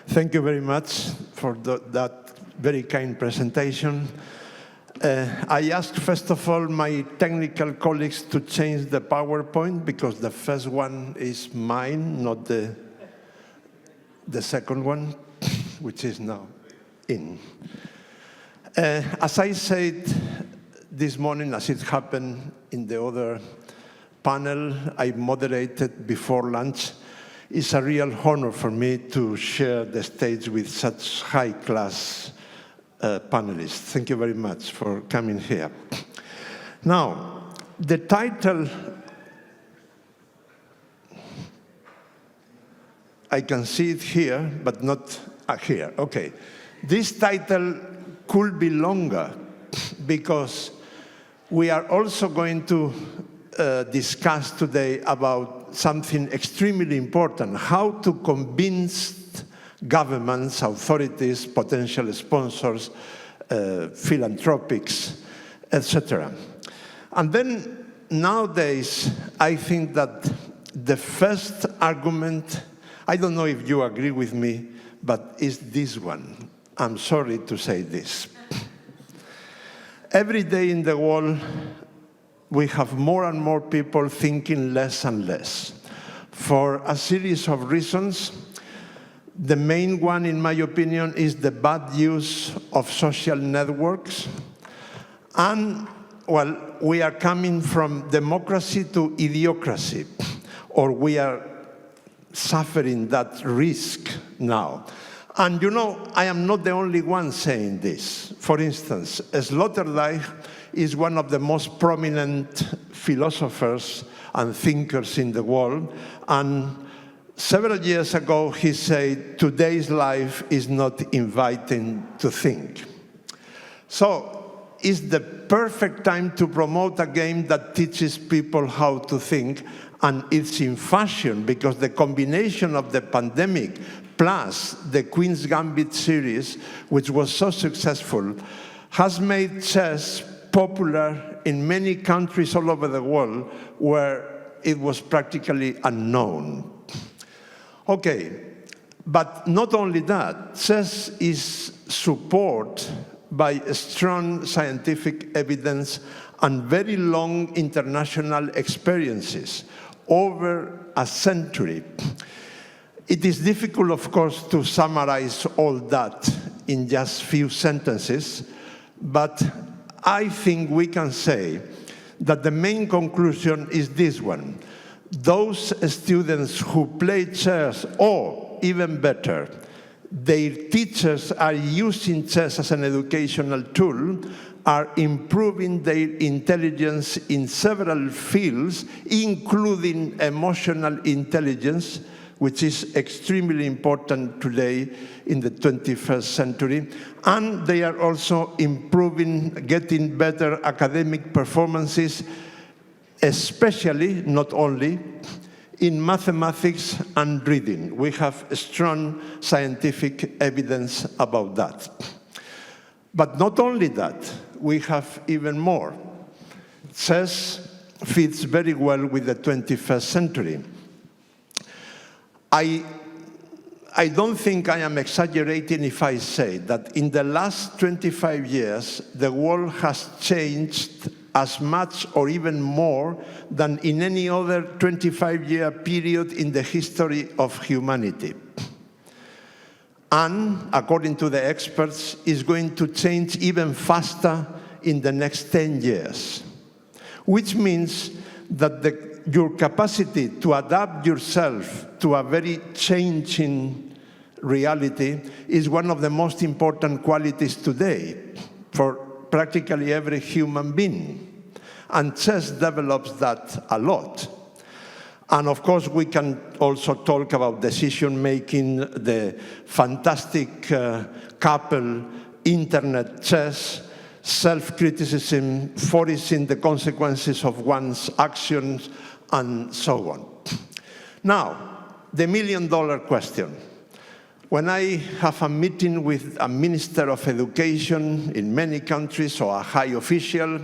Thank you very much for that very kind presentation. I asked, first of all, my technical colleagues to change the PowerPoint because the first one is mine, not the second one, which is now in. As I said this morning, as it happened in the other panel I moderated before lunch, it's a real honor for me to share the stage with such high-class panelists. Thank you very much for coming here. Now, the title, I can see it here, but not here. Okay. This title could be longer because we are also going to discuss today about something extremely important, how to convince governments, authorities, potential sponsors, philanthropics, etc. And then nowadays, I think that the first argument, I don't know if you agree with me, but is this one. I'm sorry to say this. Every day in the world, we have more and more people thinking less and less for a series of reasons. The main one, in my opinion, is the bad use of social networks. And, well, we are coming from democracy to idiocracy, or we are suffering that risk now. And you know, I am not the only one saying this. For instance, Sloterdijk is one of the most prominent philosophers and thinkers in the world. And several years ago, he said, today's life is not inviting to think. So it's the perfect time to promote a game that teaches people how to think. And it's in fashion because the combination of the pandemic plus the Queen's Gambit series, which was so successful, has made chess popular in many countries all over the world where it was practically unknown. Okay, but not only that, chess is supported by strong scientific evidence and very long international experiences over a century. It is difficult, of course, to summarize all that in just few sentences, but I think we can say that the main conclusion is this one. Those students who play chess, or even better, their teachers are using chess as an educational tool, are improving their intelligence in several fields, including emotional intelligence, which is extremely important today in the 21st century. And they are also improving, getting better academic performances, especially, not only, in mathematics and reading. We have strong scientific evidence about that. But not only that, we have even more. Chess fits very well with the 21st century. I don't think I am exaggerating if I say that in the last 25 years, the world has changed as much or even more than in any other 25-year period in the history of humanity. And, according to the experts, is going to change even faster in the next 10 years, which means that your capacity to adapt yourself to a very changing reality is one of the most important qualities today for practically every human being. And chess develops that a lot. And of course, we can also talk about decision-making, the fantastic couple, internet chess, self-criticism, foreseeing the consequences of one's actions, and so on. Now, the million-dollar question. When I have a meeting with a minister of education in many countries or a high official,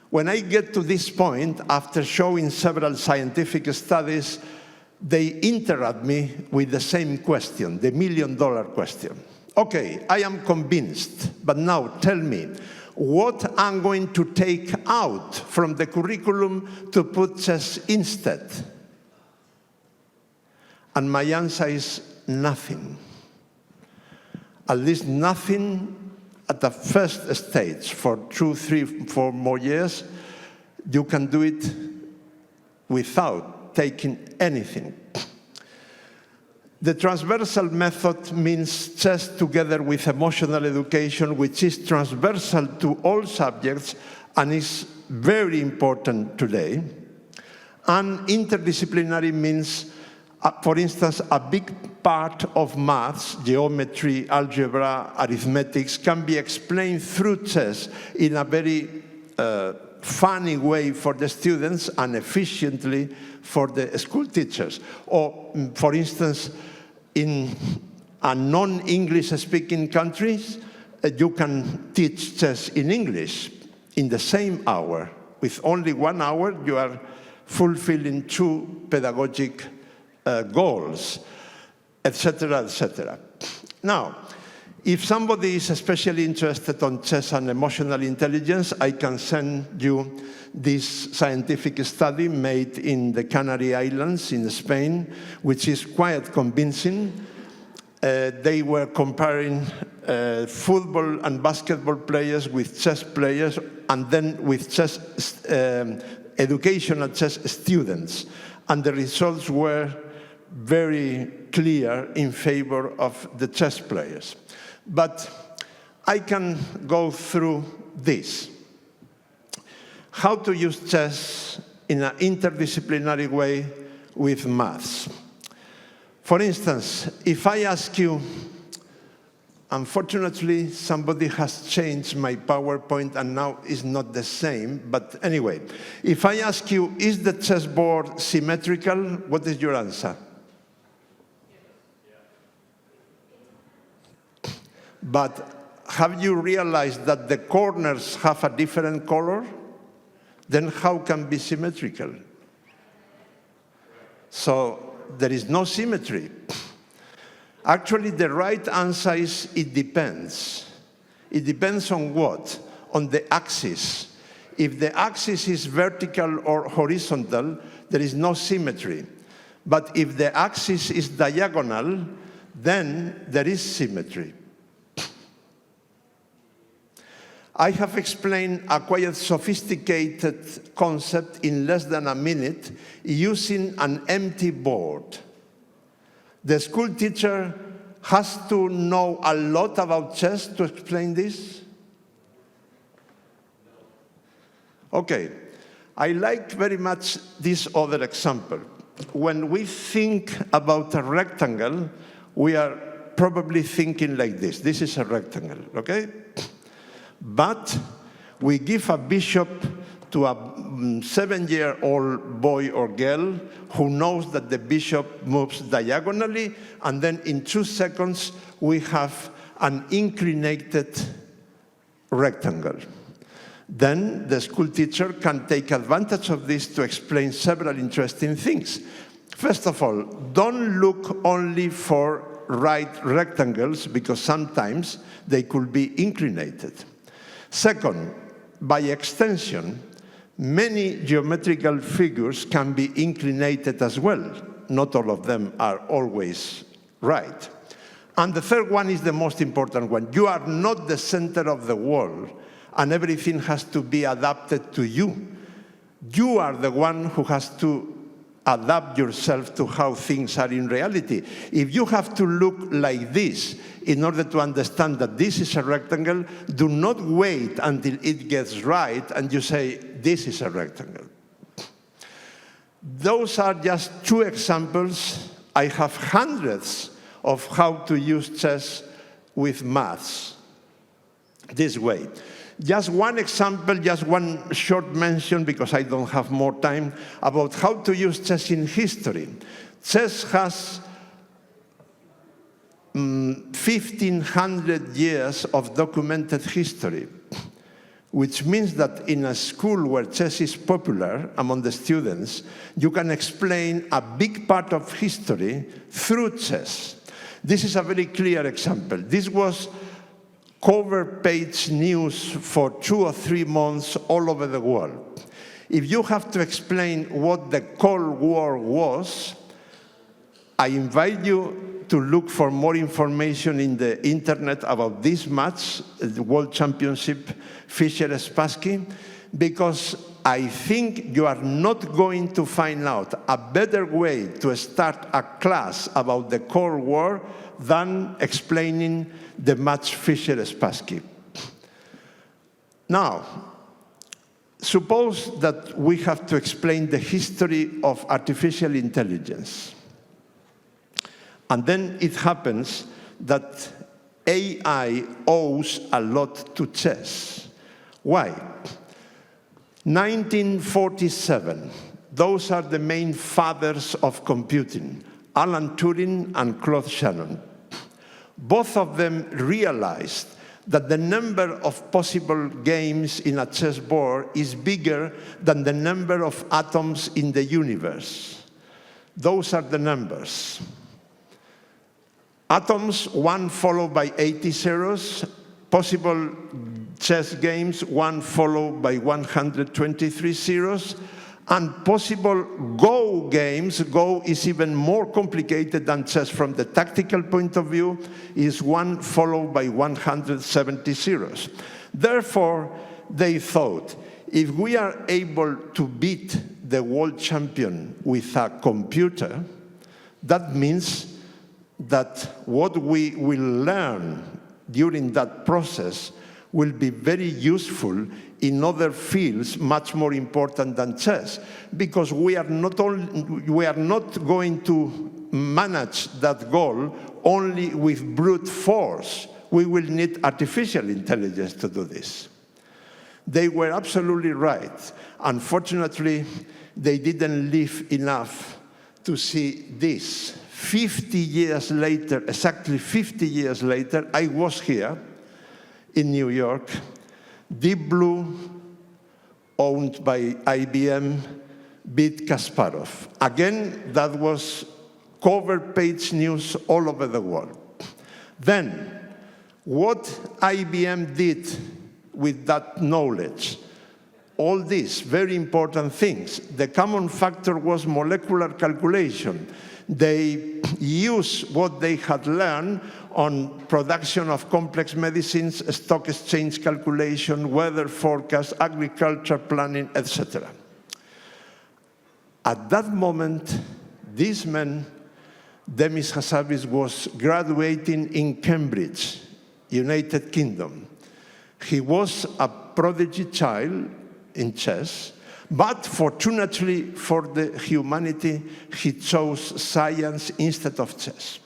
when I get to this point, after showing several scientific studies, they interrupt me with the same question, the million-dollar question. Okay, I am convinced, but now tell me, what I'm going to take out from the curriculum to put chess instead? And my answer is nothing. At least nothing at the first stage. For 2, 3, 4 more years, you can do it without taking anything. The transversal method means chess together with emotional education, which is transversal to all subjects and is very important today. And interdisciplinary means, for instance, a big part of maths, geometry, algebra, arithmetics, can be explained through chess in a very funny way for the students and efficiently for the school teachers. Or, for instance, in a non-English speaking countries, you can teach chess in English in the same hour. With only 1 hour, you are fulfilling 2 pedagogic goals, etc., etc. Now, if somebody is especially interested on chess and emotional intelligence, I can send you this scientific study made in the Canary Islands in Spain, which is quite convincing. They were comparing football and basketball players with chess players, and then with chess educational chess students. And the results were very clear in favor of the chess players. But I can go through this. How to use chess in an interdisciplinary way with maths. For instance, if I ask you, unfortunately, somebody has changed my PowerPoint and now it's not the same, but anyway, if I ask you, is the chessboard symmetrical? What is your answer? But have you realized that the corners have a different color? Then how can it be symmetrical? So there is no symmetry. Actually, the right answer is it depends. It depends on what? On the axis. If the axis is vertical or horizontal, there is no symmetry. But if the axis is diagonal, then there is symmetry. I have explained a quite sophisticated concept in less than a minute using an empty board. The school teacher has to know a lot about chess to explain this? Okay, I like very much this other example. When we think about a rectangle, we are probably thinking like this. This is a rectangle, okay? But we give a bishop to a 7-year-old boy or girl who knows that the bishop moves diagonally, and then in 2 seconds we have an inclinated rectangle. Then the school teacher can take advantage of this to explain several interesting things. First of all, don't look only for right rectangles, because sometimes they could be inclinated. Second, by extension, many geometrical figures can be inclinated as well. Not all of them are always right. And the third one is the most important one. You are not the center of the world, and everything has to be adapted to you. You are the one who has to adapt yourself to how things are in reality. If you have to look like this in order to understand that this is a rectangle, do not wait until it gets right and you say, this is a rectangle. Those are just 2 examples. I have hundreds of how to use chess with maths this way. Just one example, just one short mention, because I don't have more time, about how to use chess in history. Chess has 1,500 years of documented history, which means that in a school where chess is popular among the students, you can explain a big part of history through chess. This is a very clear example. This was cover page news for 2 or 3 months all over the world. If you have to explain what the Cold War was, I invite you to look for more information in the internet about this match, the World Championship Fischer-Spassky, because I think you are not going to find out a better way to start a class about the Cold War than explaining the match Fischer-Spassky. Now, suppose that we have to explain the history of artificial intelligence. And then it happens that AI owes a lot to chess. Why? 1947, those are the main fathers of computing, Alan Turing and Claude Shannon. Both of them realized that the number of possible games in a chessboard is bigger than the number of atoms in the universe. Those are the numbers. Atoms, 1 followed by 80 zeros. Possible chess games, 1 followed by 123 zeros. And possible Go games, Go is even more complicated than chess from the tactical point of view, is 1 followed by 170 zeros. Therefore, they thought, if we are able to beat the world champion with a computer, that means that what we will learn during that process will be very useful in other fields much more important than chess, because we are not going to manage that goal only with brute force. We will need artificial intelligence to do this. They were absolutely right. Unfortunately, they didn't live enough to see this. 50 years later, exactly 50 years later, I was here in New York. Deep Blue, owned by IBM, beat Kasparov. Again, that was cover page news all over the world. Then, what IBM did with that knowledge, all these very important things, the common factor was molecular calculation. They used what they had learned on production of complex medicines, stock exchange calculation, weather forecast, agriculture planning, etc. At that moment, this man, Demis Hassabis, was graduating in Cambridge, United Kingdom. He was a prodigy child in chess, but fortunately for the humanity, he chose science instead of chess.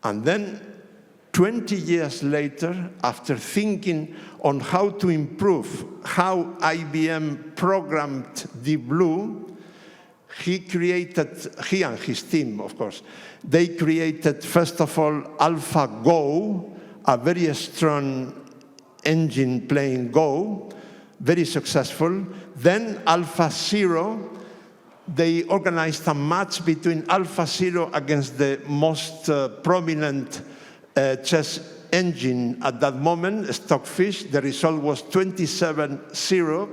And then, 20 years later, after thinking on how to improve how IBM programmed Deep Blue, he and his team, of course, they created, first of all, AlphaGo, a very strong engine playing Go, very successful. Then AlphaZero, they organized a match between AlphaZero against the most prominent chess engine at that moment, Stockfish. The result was 27-0.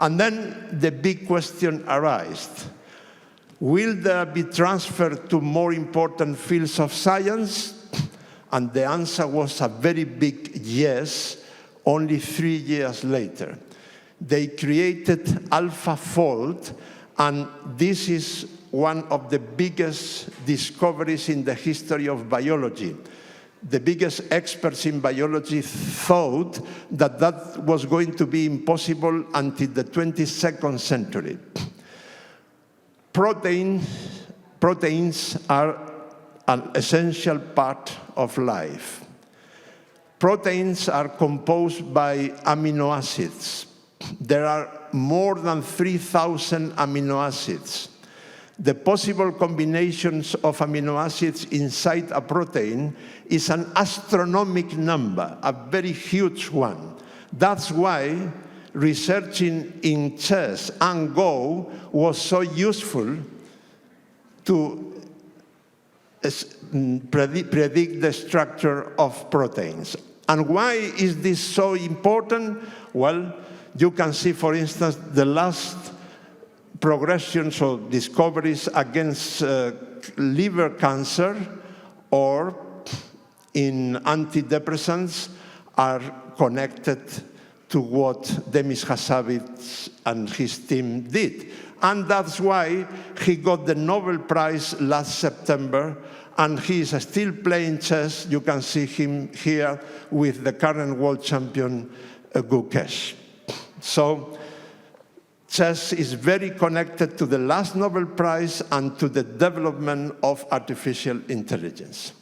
And then the big question arose. Will there be transfer to more important fields of science? And the answer was a very big yes, only 3 years later. They created AlphaFold, and this is one of the biggest discoveries in the history of biology. The biggest experts in biology thought that that was going to be impossible until the 22nd century. Proteins are an essential part of life. Proteins are composed by amino acids. There are more than 3,000 amino acids. the possible combinations of amino acids inside a protein is an astronomical number, a very huge one. That's why researching in chess and Go was so useful to predict the structure of proteins. And why is this so important? Well, you can see, for instance, the last progressions or discoveries against liver cancer or in antidepressants are connected to what Demis Hassabis and his team did. And that's why he got the Nobel Prize last September, and he is still playing chess. You can see him here with the current world champion, Gukesh. So chess is very connected to the last Nobel Prize and to the development of artificial intelligence.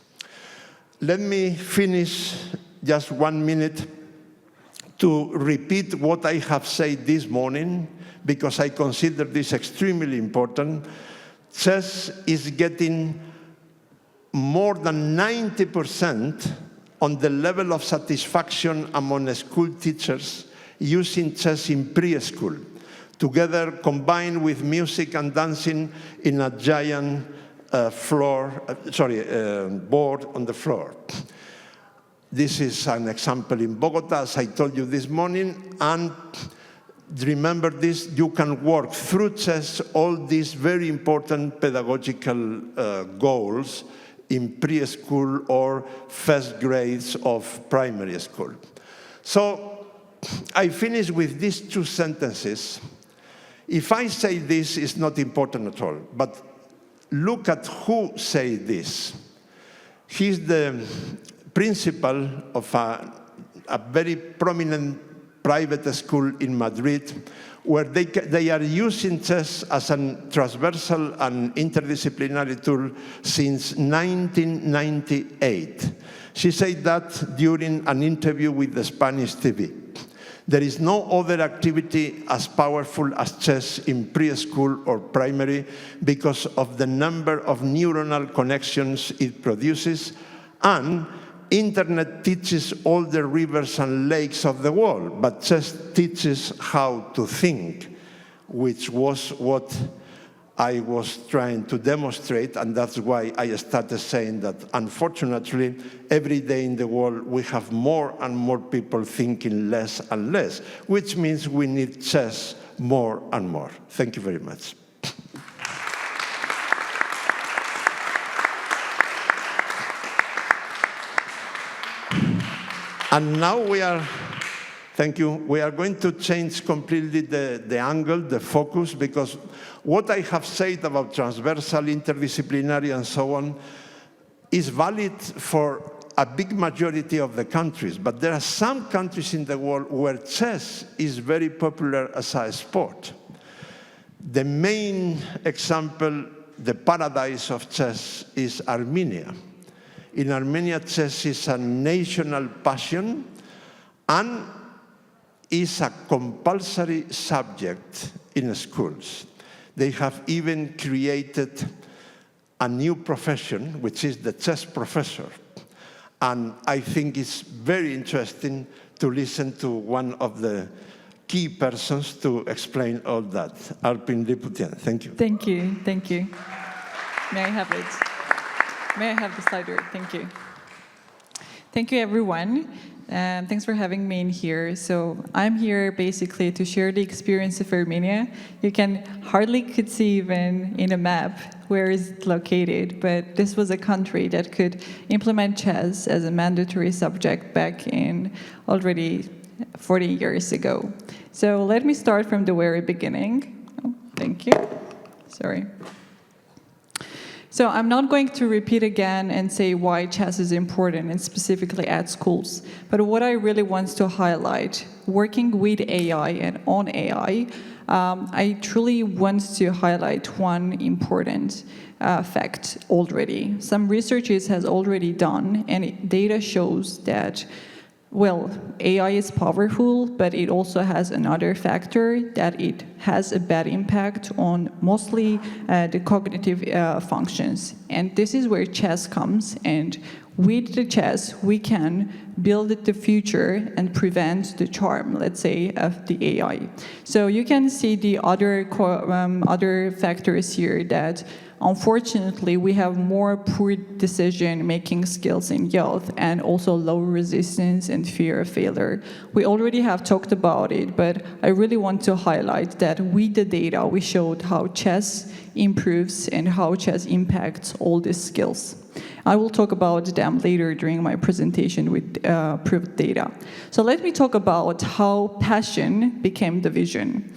Let me finish just 1 minute to repeat what I have said this morning, because I consider this extremely important. Chess is getting more than 90% on the level of satisfaction among school teachers using chess in preschool, together combined with music and dancing in a giant board on the floor. This is an example in Bogota, as I told you this morning, and remember this, you can work through chess all these very important pedagogical goals in preschool or first grades of primary school. So I finish with these 2 sentences. If I say this, it's not important at all, but look at who said this. He's the principal of a very prominent private school in Madrid, where they are using chess as a transversal and interdisciplinary tool since 1998. She said that during an interview with the Spanish TV. There is no other activity as powerful as chess in preschool or primary because of the number of neuronal connections it produces, and Internet teaches all the rivers and lakes of the world, but chess teaches how to think, which was what I was trying to demonstrate, and that's why I started saying that, unfortunately, every day in the world we have more and more people thinking less and less, which means we need chess more and more. Thank you very much. And now we are going to change completely the angle, the focus, because what I have said about transversal, interdisciplinary, and so on is valid for a big majority of the countries. But there are some countries in the world where chess is very popular as a sport. The main example, the paradise of chess, is Armenia. In Armenia, chess is a national passion and is a compulsory subject in schools. They have even created a new profession, which is the chess professor. And I think it's very interesting to listen to one of the key persons to explain all that. Arpine Lputyan, thank you. Thank you, thank you. May I have it? May I have the slider? Thank you. Thank you, everyone. Thanks for having me in here. So I'm here basically to share the experience of Armenia. You can hardly could see even in a map where is it located, but this was a country that could implement chess as a mandatory subject back in already 40 years ago. So let me start from the very beginning. Oh, thank you. Sorry. So I'm not going to repeat again and say why chess is important, and specifically at schools. But what I really want to highlight, working with AI and on AI, I truly want to highlight one important fact already. Some research has already done, and data shows that Well, AI is powerful, but it also has another factor, that it has a bad impact on mostly the cognitive functions. And this is where chess comes, and with the chess, we can build the future and prevent the charm, let's say, of the AI. So you can see the other factors here that unfortunately, we have more poor decision-making skills in youth and also low resistance and fear of failure. We already have talked about it, but I really want to highlight that with the data, we showed how chess improves and how chess impacts all these skills. I will talk about them later during my presentation with proved data. So let me talk about how passion became the vision.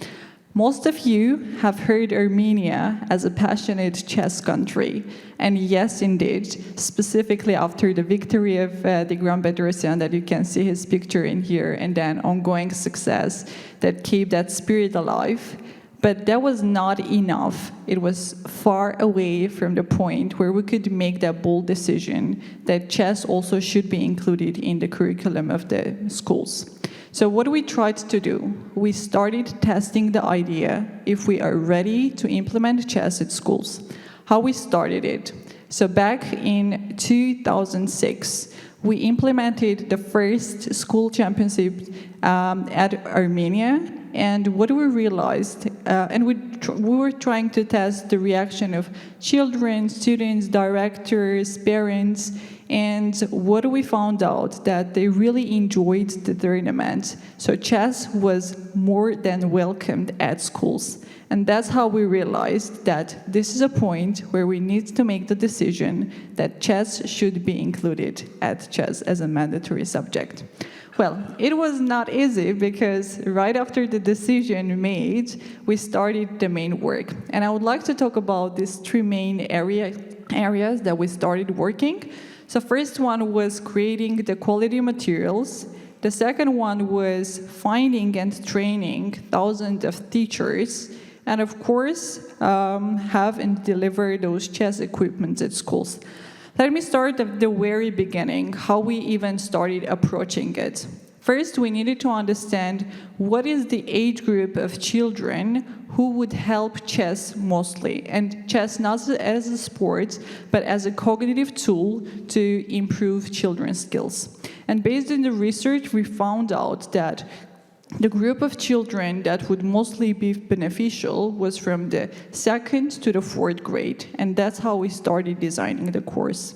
Most of you have heard Armenia as a passionate chess country. And yes, indeed, specifically after the victory of the Grand Bedrosian, that you can see his picture in here, and then ongoing success that kept that spirit alive. But that was not enough. It was far away from the point where we could make that bold decision that chess also should be included in the curriculum of the schools. So what we tried to do, we started testing the idea if we are ready to implement chess at schools. How we started it. So back in 2006, we implemented the first school championship at Armenia. And what we realized, and we were trying to test the reaction of children, students, directors, parents, and what we found out that they really enjoyed the tournament. So chess was more than welcomed at schools. And that's how we realized that this is a point where we need to make the decision that chess should be included at chess as a mandatory subject. Well, it was not easy because right after the decision made, we started the main work. And I would like to talk about these three main areas that we started working. So first one was creating the quality materials. The second one was finding and training thousands of teachers. And of course, have and deliver those chess equipments at schools. Let me start at the very beginning, how we even started approaching it. First, we needed to understand what is the age group of children who would help chess mostly. And chess not as a sport, but as a cognitive tool to improve children's skills. And based on the research, we found out that the group of children that would mostly be beneficial was from the 2nd to the 4th grade, and that's how we started designing the course.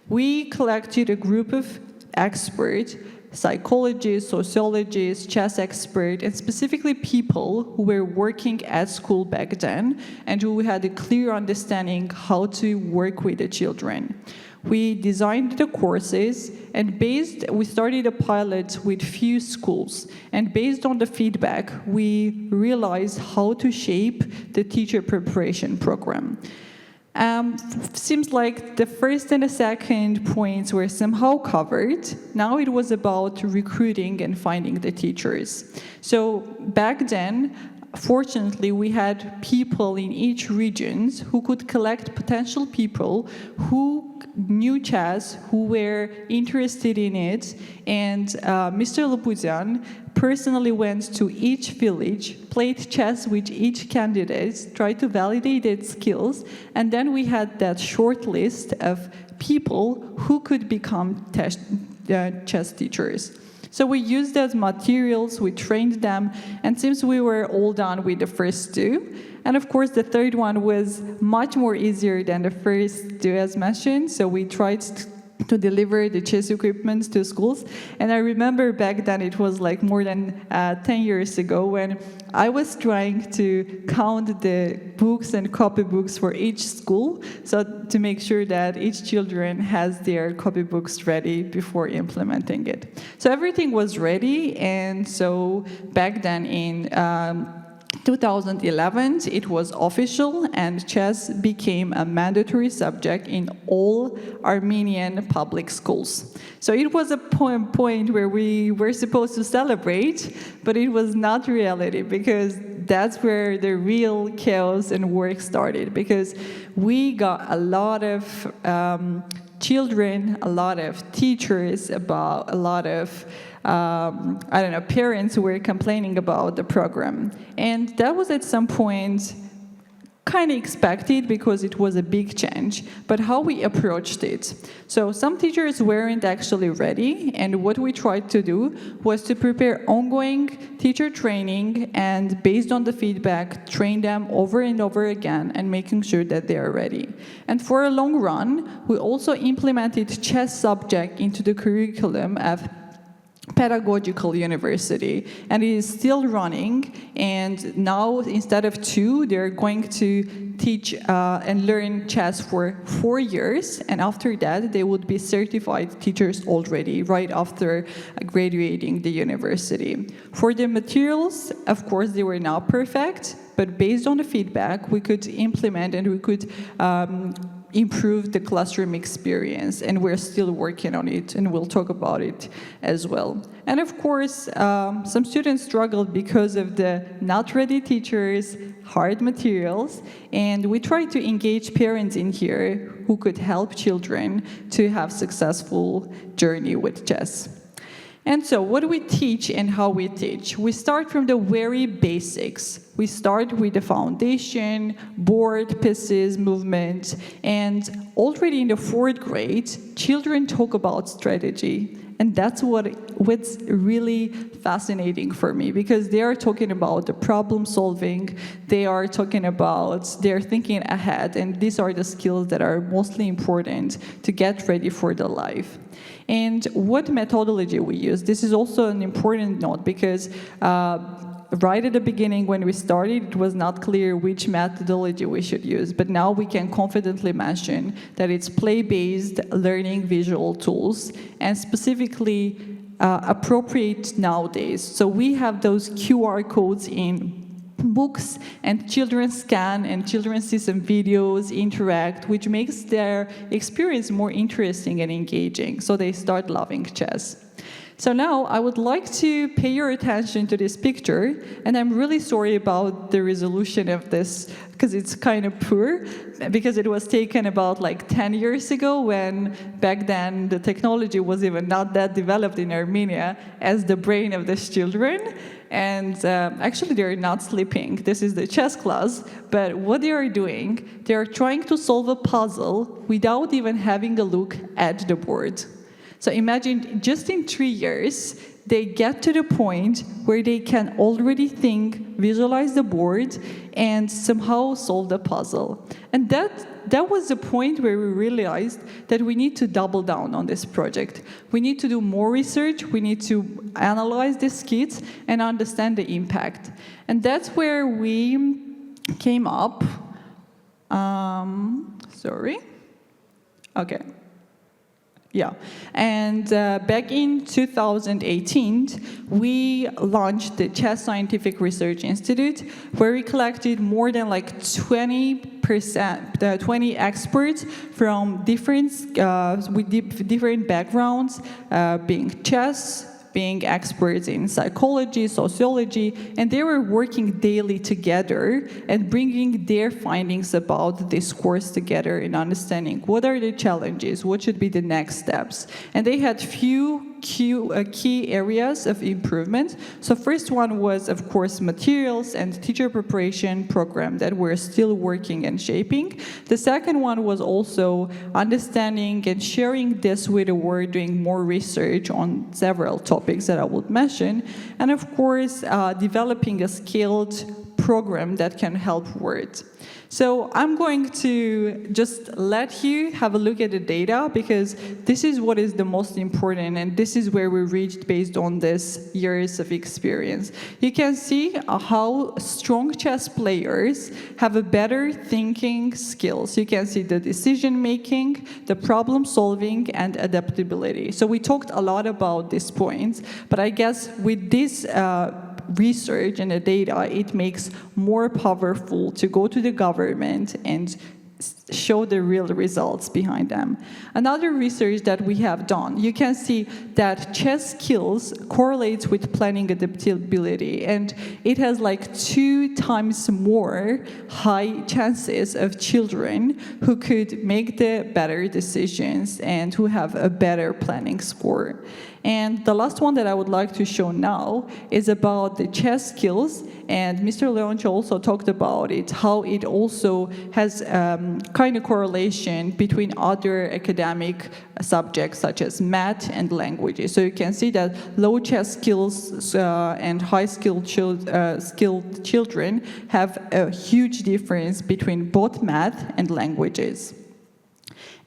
We collected a group of experts, psychologists, sociologists, chess experts, and specifically people who were working at school back then and who had a clear understanding how to work with the children. We designed the courses, and we started a pilot with few schools. And based on the feedback, we realized how to shape the teacher preparation program. Seems like the first and the second points were somehow covered. Now it was about recruiting and finding the teachers. So back then, fortunately, we had people in each region who could collect potential people who knew chess, who were interested in it, and Mr. Lputyan personally went to each village, played chess with each candidate, tried to validate its skills, and then we had that short list of people who could become chess teachers. So we used those materials, we trained them, and since we were all done with the first two, and of course the third one was much more easier than the first two as mentioned, so we tried to deliver the chess equipment to schools. And I remember back then, it was like more than 10 years ago, when I was trying to count the books and copybooks for each school, so to make sure that each children has their copybooks ready before implementing it. So everything was ready, and so back then in 2011, it was official, and chess became a mandatory subject in all Armenian public schools. So it was a point where we were supposed to celebrate, but it was not reality, because that's where the real chaos and work started, because we got a lot of children, a lot of teachers, about a lot of parents who were complaining about the program. And that was at some point kind of expected because it was a big change, but how we approached it. So some teachers weren't actually ready, and what we tried to do was to prepare ongoing teacher training and based on the feedback, train them over and over again and making sure that they are ready. And for a long run, we also implemented chess subject into the curriculum of pedagogical university, and it is still running, and now instead of 2 they're going to teach and learn chess for 4 years, and after that they would be certified teachers already right after graduating the university. For the materials, of course, they were not perfect, but based on the feedback we could implement and we could improve the classroom experience, and we're still working on it, and we'll talk about it as well. And of course, some students struggled because of the not ready teachers, hard materials, and we tried to engage parents in here who could help children to have successful journey with chess. And so what do we teach and how we teach? We start from the very basics. We start with the foundation, board, pieces, movement, and already in the 4th grade, children talk about strategy. And that's what's really fascinating for me, because they are talking about the problem solving, they're thinking ahead, and these are the skills that are mostly important to get ready for the life. And what methodology we use, this is also an important note, because right at the beginning when we started, it was not clear which methodology we should use, but now we can confidently mention that it's play-based learning visual tools, and specifically appropriate nowadays. So we have those QR codes in books, and children scan and children see some videos, interact, which makes their experience more interesting and engaging, so they start loving chess. So now I would like to pay your attention to this picture, and I'm really sorry about the resolution of this, because it's kind of poor, because it was taken about like 10 years ago, when back then the technology was even not that developed in Armenia as the brain of these children. And actually they're not sleeping. This is the chess class, but what they are doing, they are trying to solve a puzzle without even having a look at the board. So imagine just in 3 years, they get to the point where they can already think, visualize the board, and somehow solve the puzzle. And that was the point where we realized that we need to double down on this project. We need to do more research, we need to analyze these kids and understand the impact. And that's where we came up, Yeah, and back in 2018, we launched the Chess Scientific Research Institute, where we collected more than like 20 experts from different backgrounds, being chess, being experts in psychology, sociology, and they were working daily together and bringing their findings about this course together and understanding what are the challenges, what should be the next steps. And they had few key areas of improvement. So first one was, of course, materials and teacher preparation program that we're still working and shaping. The second one was also understanding and sharing this with the world, doing more research on several topics that I would mention. And of course, developing a skilled program that can help words. So I'm going to just let you have a look at the data, because this is what is the most important, and this is where we reached based on this years of experience. You can see how strong chess players have a better thinking skills. You can see the decision making, the problem solving, and adaptability. So we talked a lot about these points, but I guess with this research and the data, it makes more powerful to go to the government and show the real results behind them. Another research that we have done, you can see that chess skills correlates with planning adaptability, and it has like 2 times more high chances of children who could make the better decisions and who have a better planning score. And the last one that I would like to show now is about the chess skills, and Mr. Leontxo also talked about it, how it also has kind of correlation between other academic subjects such as math and languages. So you can see that low chess skills and high skilled children have a huge difference between both math and languages.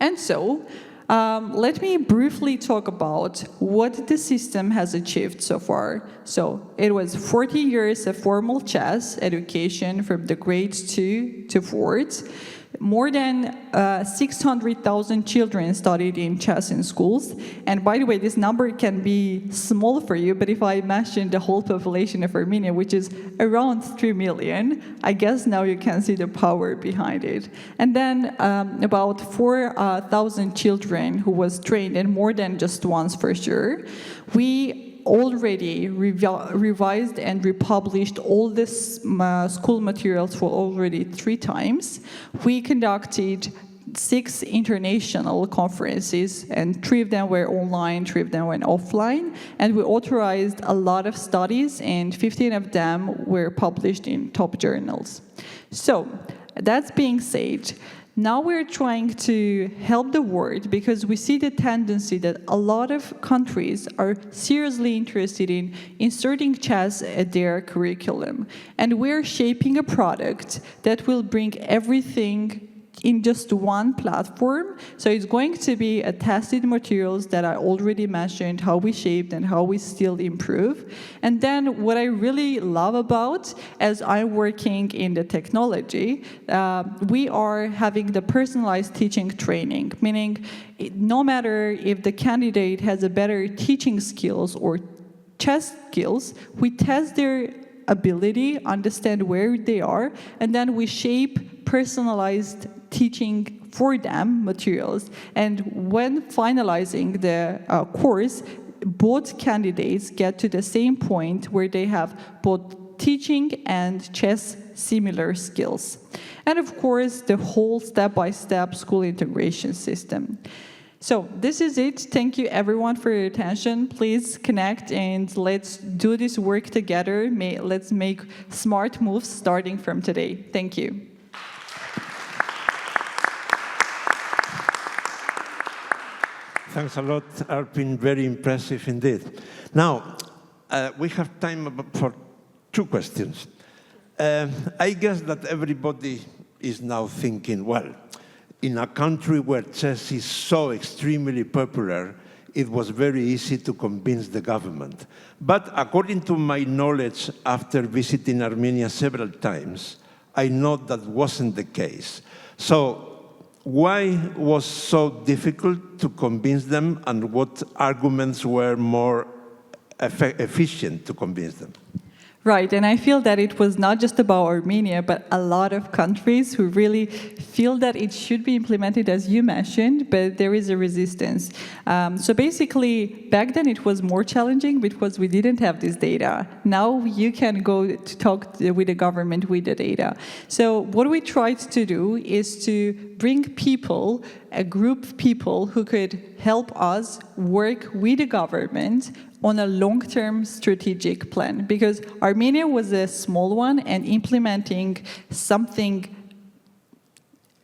And so, let me briefly talk about what the system has achieved so far. So it was 40 years of formal chess education from the grades 2 to 4th. More than 600,000 children studied in chess in schools. And by the way, this number can be small for you, but if I imagine the whole population of Armenia, which is around 3 million, I guess now you can see the power behind it. And then about 4,000 children who was trained, and more than just once for sure. We already revised and republished all this school materials for already 3 times. We conducted 6 international conferences, and 3 of them were online, 3 of them were offline, and we authorized a lot of studies, and 15 of them were published in top journals. So, that being said, now we're trying to help the world because we see the tendency that a lot of countries are seriously interested in inserting chess at their curriculum. And we're shaping a product that will bring everything in just one platform. So it's going to be a tested materials that I already mentioned, how we shaped and how we still improve. And then what I really love about, as I'm working in the technology, we are having the personalized teaching training, meaning no matter if the candidate has a better teaching skills or chess skills, we test their ability, understand where they are, and then we shape personalized teaching for them materials. And when finalizing the course, both candidates get to the same point where they have both teaching and chess similar skills. And of course, the whole step-by-step school integration system. So this is it. Thank you everyone for your attention. Please connect and let's do this work together. Let's make smart moves starting from today. Thank you. Thanks a lot, Arpine. Very impressive indeed. Now, we have time for 2 questions. I guess that everybody is now thinking, well, in a country where chess is so extremely popular, it was very easy to convince the government. But according to my knowledge after visiting Armenia several times, I know that wasn't the case. So why was so difficult to convince them, and what arguments were more efficient to convince them? Right, and I feel that it was not just about Armenia, but a lot of countries who really feel that it should be implemented, as you mentioned, but there is a resistance. So basically, back then it was more challenging because we didn't have this data. Now you can go to talk with the government with the data. So what we tried to do is to bring people, a group of people who could help us work with the government on a long-term strategic plan, because Armenia was a small one, and implementing something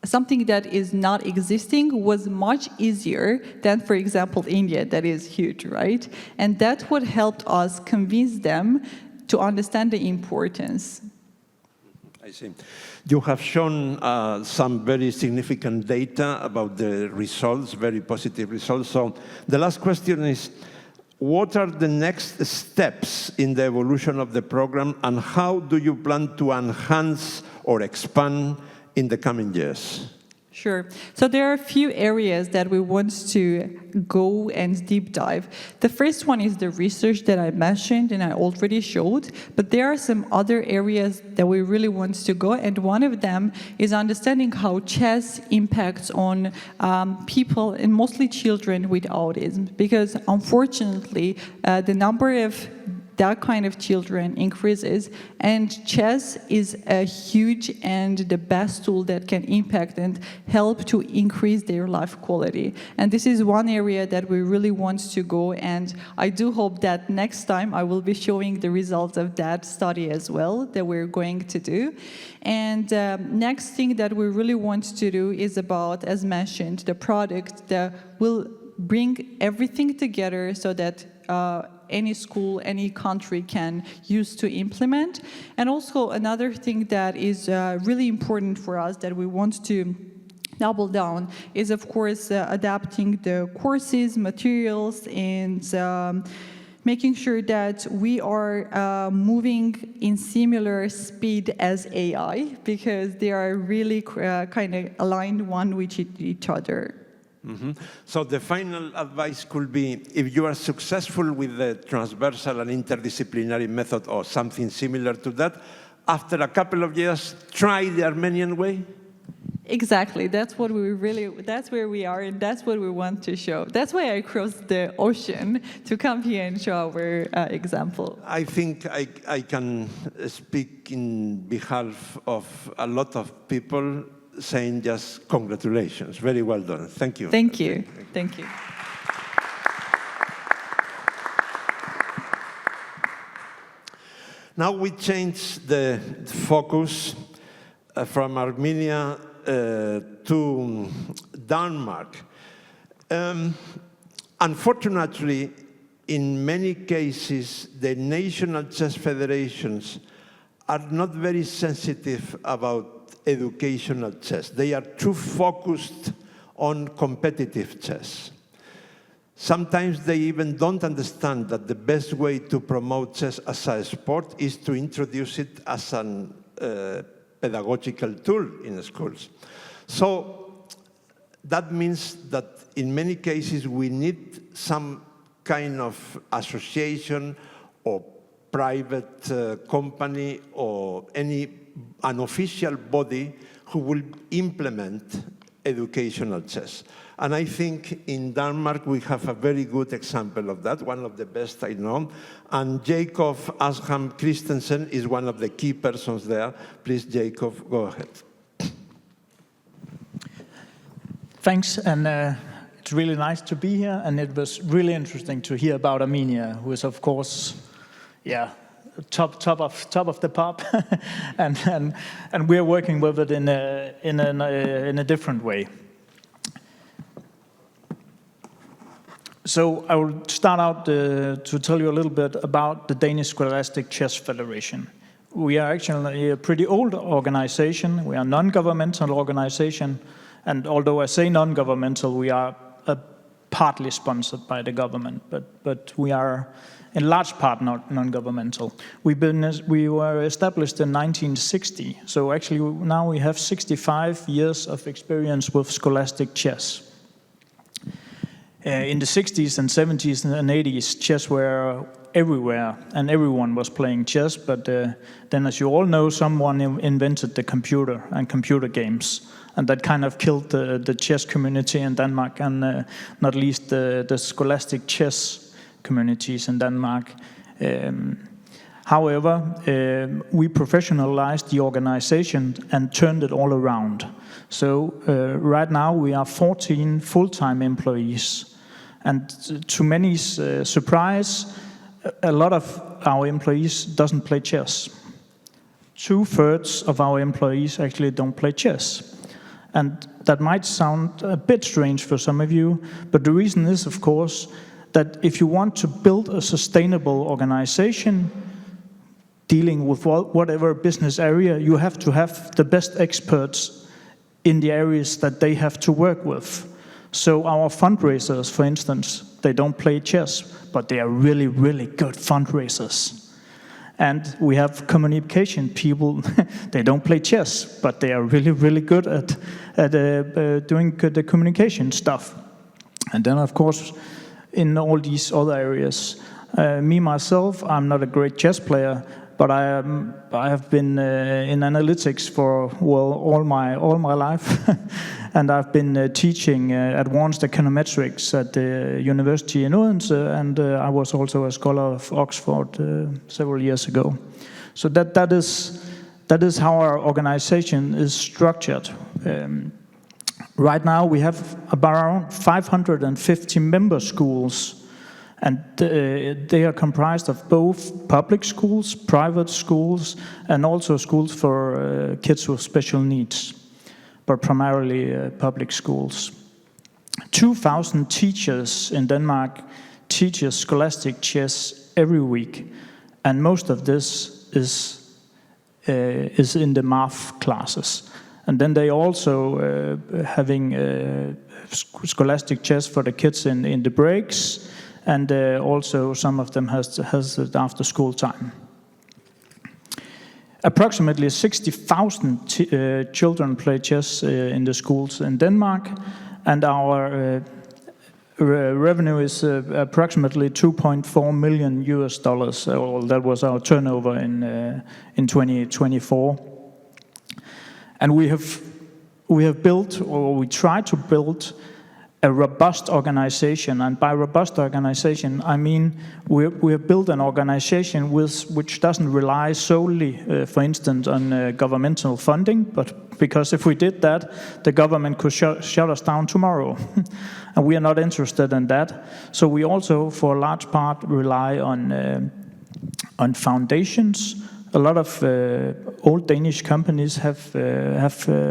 that is not existing was much easier than, for example, India, that is huge, right? And that's what helped us convince them to understand the importance. I see. You have shown some very significant data about the results, very positive results. So the last question is, what are the next steps in the evolution of the program, and how do you plan to enhance or expand in the coming years? Sure. So there are a few areas that we want to go and deep dive. The first one is the research that I mentioned and I already showed, but there are some other areas that we really want to go, and one of them is understanding how chess impacts on people, and mostly children with autism, because unfortunately the number of that kind of children increases, and chess is a huge and the best tool that can impact and help to increase their life quality. And this is one area that we really want to go, and I do hope that next time I will be showing the results of that study as well that we're going to do. And next thing that we really want to do is about, as mentioned, the product that will bring everything together so that any school, any country can use to implement. And also another thing that is really important for us that we want to double down is, of course, adapting the courses, materials, and making sure that we are moving in similar speed as AI, because they are really kind of aligned one with each other. Mm-hmm. So the final advice could be, if you are successful with the transversal and interdisciplinary method or something similar to that, after a couple of years, try the Armenian way? Exactly. That's what that's where we are, and that's what we want to show. That's why I crossed the ocean to come here and show our example. I think I can speak in behalf of a lot of people saying just congratulations. Very well done. Thank you. Thank you. Thank you. Now we change the focus from Armenia to Denmark. Unfortunately, in many cases, the national chess federations are not very sensitive about educational chess. They are too focused on competitive chess. Sometimes they even don't understand that the best way to promote chess as a sport is to introduce it as an pedagogical tool in schools. So that means that in many cases we need some kind of association or private company or an official body who will implement educational chess. And I think in Denmark we have a very good example of that, one of the best I know. And Jacob Askham-Christensen is one of the key persons there. Please, Jacob, go ahead. Thanks, and it's really nice to be here, and it was really interesting to hear about Armenia, who is, of course, top of the pop, and we're working with it in a different way. So I will start out to tell you a little bit about the Danish Scholastic Chess Federation. We are actually a pretty old organization. We are a non-governmental organization, and although I say non-governmental, we are partly sponsored by the government, but we are in large part non-governmental. We were established in 1960, so actually now we have 65 years of experience with scholastic chess. In the 60s and 70s and 80s, chess were everywhere, and everyone was playing chess, but then, as you all know, someone invented the computer and computer games, and that kind of killed the chess community in Denmark, and not least the scholastic chess communities in Denmark. However, we professionalized the organization and turned it all around. So right now we are 14 full-time employees. And to many's surprise, a lot of our employees doesn't play chess. 2/3 of our employees actually don't play chess. And that might sound a bit strange for some of you, but the reason is, of course, that if you want to build a sustainable organization dealing with whatever business area, you have to have the best experts in the areas that they have to work with. So our fundraisers, for instance, they don't play chess, but they are really, really good fundraisers. And we have communication people. They don't play chess, but they are really, really good at doing the communication stuff. And then, of course, in all these other areas, myself, I'm not a great chess player, but I have been in analytics for all my life, and I've been teaching advanced econometrics at the university in Odense, and I was also a scholar of Oxford several years ago. So that is how our organization is structured. Right now, we have around 550 member schools. And they are comprised of both public schools, private schools, and also schools for kids with special needs, but primarily public schools. 2,000 teachers in Denmark teach scholastic chess every week, and most of this is in the math classes. And then they also having scholastic chess for the kids in the breaks. And also some of them has it after school time. Approximately 60,000 children play chess in the schools in Denmark, and our revenue is approximately $2.4 million. That was our turnover in 2024. And we have built, or we try to build, a robust organization. And by robust organization, I mean we have built an organization which doesn't rely solely, for instance, on governmental funding, but because if we did that, the government could shut us down tomorrow. And we are not interested in that. So we also, for a large part, rely on foundations. A lot of old Danish companies have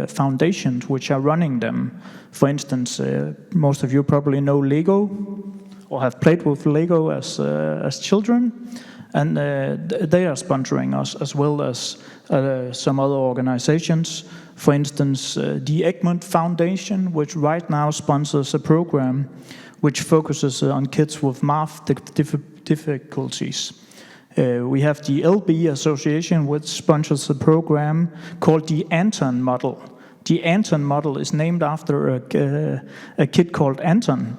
foundations which are running them. For instance, most of you probably know Lego or have played with Lego as children, and they are sponsoring us as well as some other organizations. For instance, the Egmont Foundation, which right now sponsors a program which focuses on kids with math difficulties. We have the LB Association, which sponsors a program called the Anton Model. The Anton Model is named after a kid called Anton.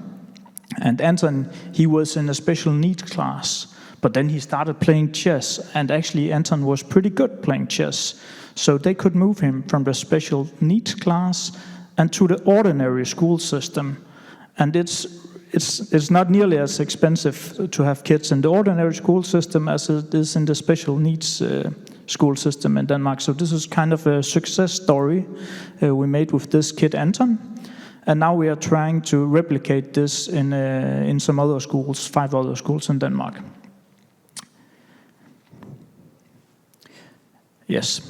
And Anton, he was in a special needs class, but then he started playing chess, and actually Anton was pretty good playing chess. So they could move him from the special needs class and to the ordinary school system. And it's not nearly as expensive to have kids in the ordinary school system as it is in the special needs school system in Denmark. So this is kind of a success story we made with this kid Anton. And now we are trying to replicate this in some other schools, 5 other schools in Denmark. Yes.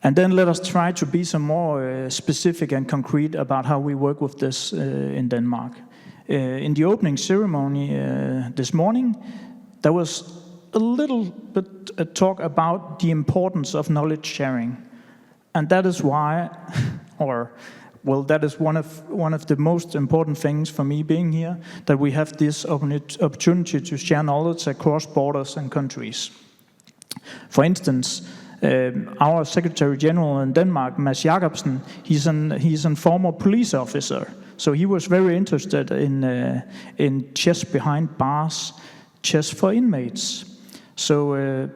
And then let us try to be some more specific and concrete about how we work with this in Denmark. In the opening ceremony this morning, there was a little bit a talk about the importance of knowledge sharing. And that is why, that is one of the most important things for me being here, that we have this opportunity to share knowledge across borders and countries. For instance, our Secretary General in Denmark, Mads Jacobsen, he's a former police officer. So he was very interested in chess behind bars, chess for inmates. So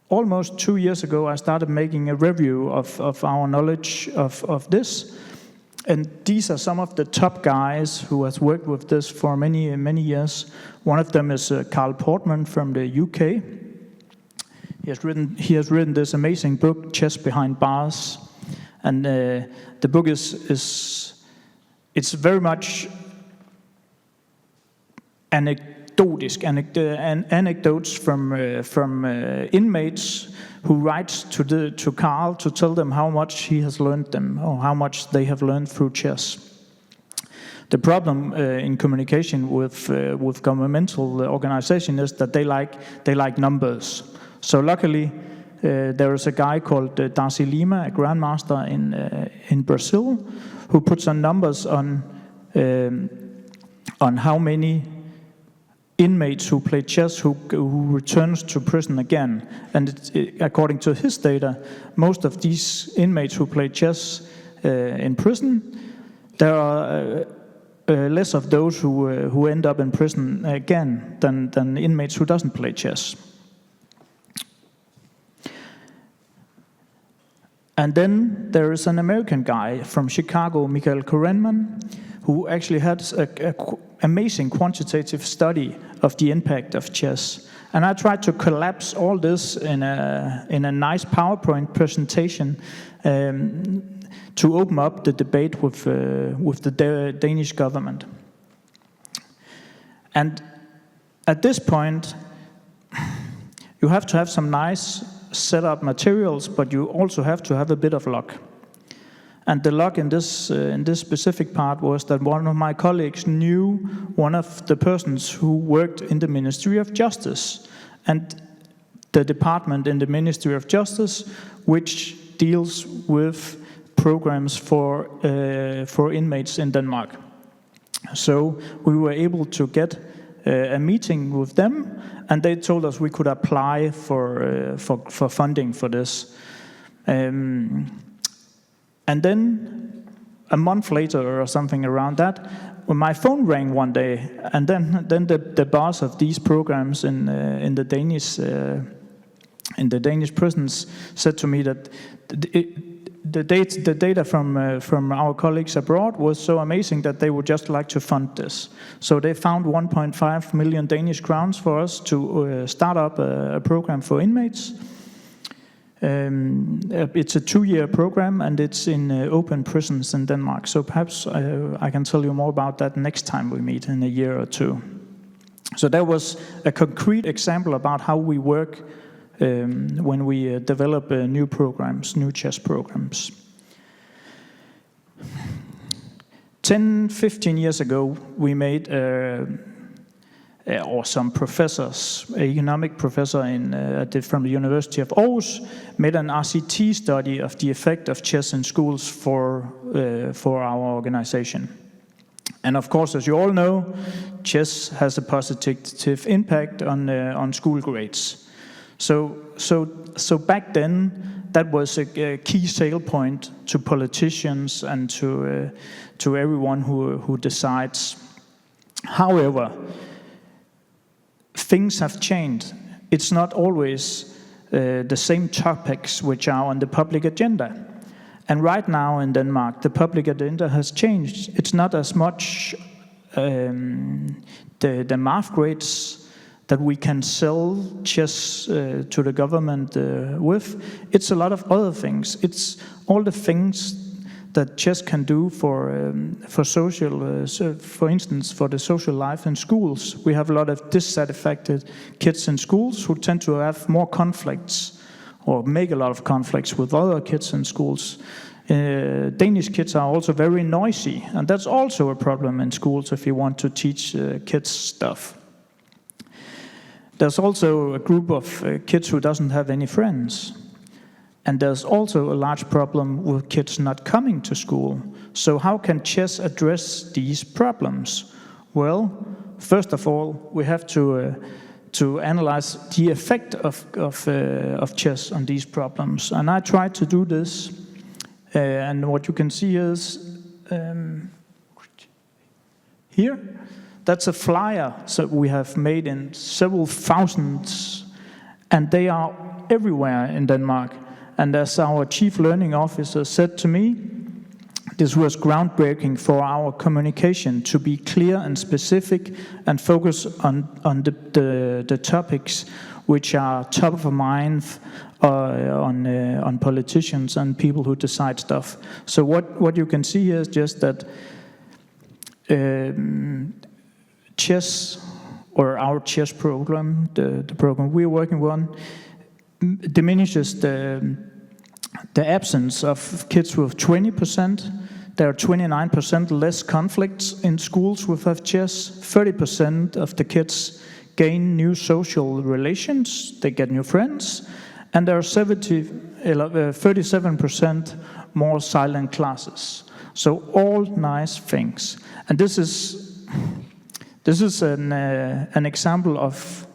almost 2 years ago, I started making a review of our knowledge of this. And these are some of the top guys who has worked with this for many, many years. One of them is Carl Portman from the UK. He has written this amazing book, Chess Behind Bars. And the book it's very much anecdotes from inmates who write to Carl to tell them how much he has learned them, or how much they have learned through chess. The problem in communication with governmental organization is that they like numbers. So luckily, there is a guy called Darcy Lima, a grandmaster in Brazil, who puts some numbers on how many inmates who play chess who returns to prison again. And according to his data, most of these inmates who play chess in prison, there are less of those who end up in prison again than inmates who doesn't play chess. And then there is an American guy from Chicago, Michael Korenman, who actually had an amazing quantitative study of the impact of chess. And I tried to collapse all this in a nice PowerPoint presentation to open up the debate with the Danish government. And at this point, you have to have some nice set up materials, but you also have to have a bit of luck. And the luck in this specific part was that one of my colleagues knew one of the persons who worked in the Ministry of Justice, and the department in the Ministry of Justice which deals with programs for inmates in Denmark. So we were able to get a meeting with them, and they told us we could apply for funding for this. And then a month later or something around that, when my phone rang one day, and then the boss of these programs in the Danish prisons said to me that the data from our colleagues abroad was so amazing that they would just like to fund this. So they found 1.5 million Danish crowns for us to start up a program for inmates. It's a 2-year program, and it's in open prisons in Denmark. So perhaps I can tell you more about that next time we meet in a year or two. So that was a concrete example about how we work when we develop new programs, new chess programs. 10-15 years ago, we made or some professors, an economic professor from the University of Aarhus, made an RCT study of the effect of chess in schools for our organization. And of course, as you all know, chess has a positive impact on school grades. So back then, that was a key sale point to politicians and to everyone who decides. However, things have changed. It's not always the same topics which are on the public agenda. And right now in Denmark, the public agenda has changed. It's not as much the math grades that we can sell chess to the government with. It's a lot of other things. It's all the things that chess can do for social, for instance, for the social life in schools. We have a lot of dissatisfied kids in schools who tend to have more conflicts or make a lot of conflicts with other kids in schools. Danish kids are also very noisy, and that's also a problem in schools if you want to teach kids stuff. There's also a group of kids who doesn't have any friends. And there's also a large problem with kids not coming to school. So how can chess address these problems? Well, first of all, we have to analyze the effect of chess on these problems. And I tried to do this. And what you can see is here. That's a flyer that we have made in several thousands, and they are everywhere in Denmark. And as our chief learning officer said to me, this was groundbreaking for our communication to be clear and specific and focus on the topics which are top of mind on politicians and people who decide stuff. So what you can see here is just that chess, or our chess program, the program we're working on, diminishes the absence of kids with 20%. There are 29% less conflicts in schools with chess. 30% of the kids gain new social relations. They get new friends. And there are 37% more silent classes. So all nice things. And this This is an example of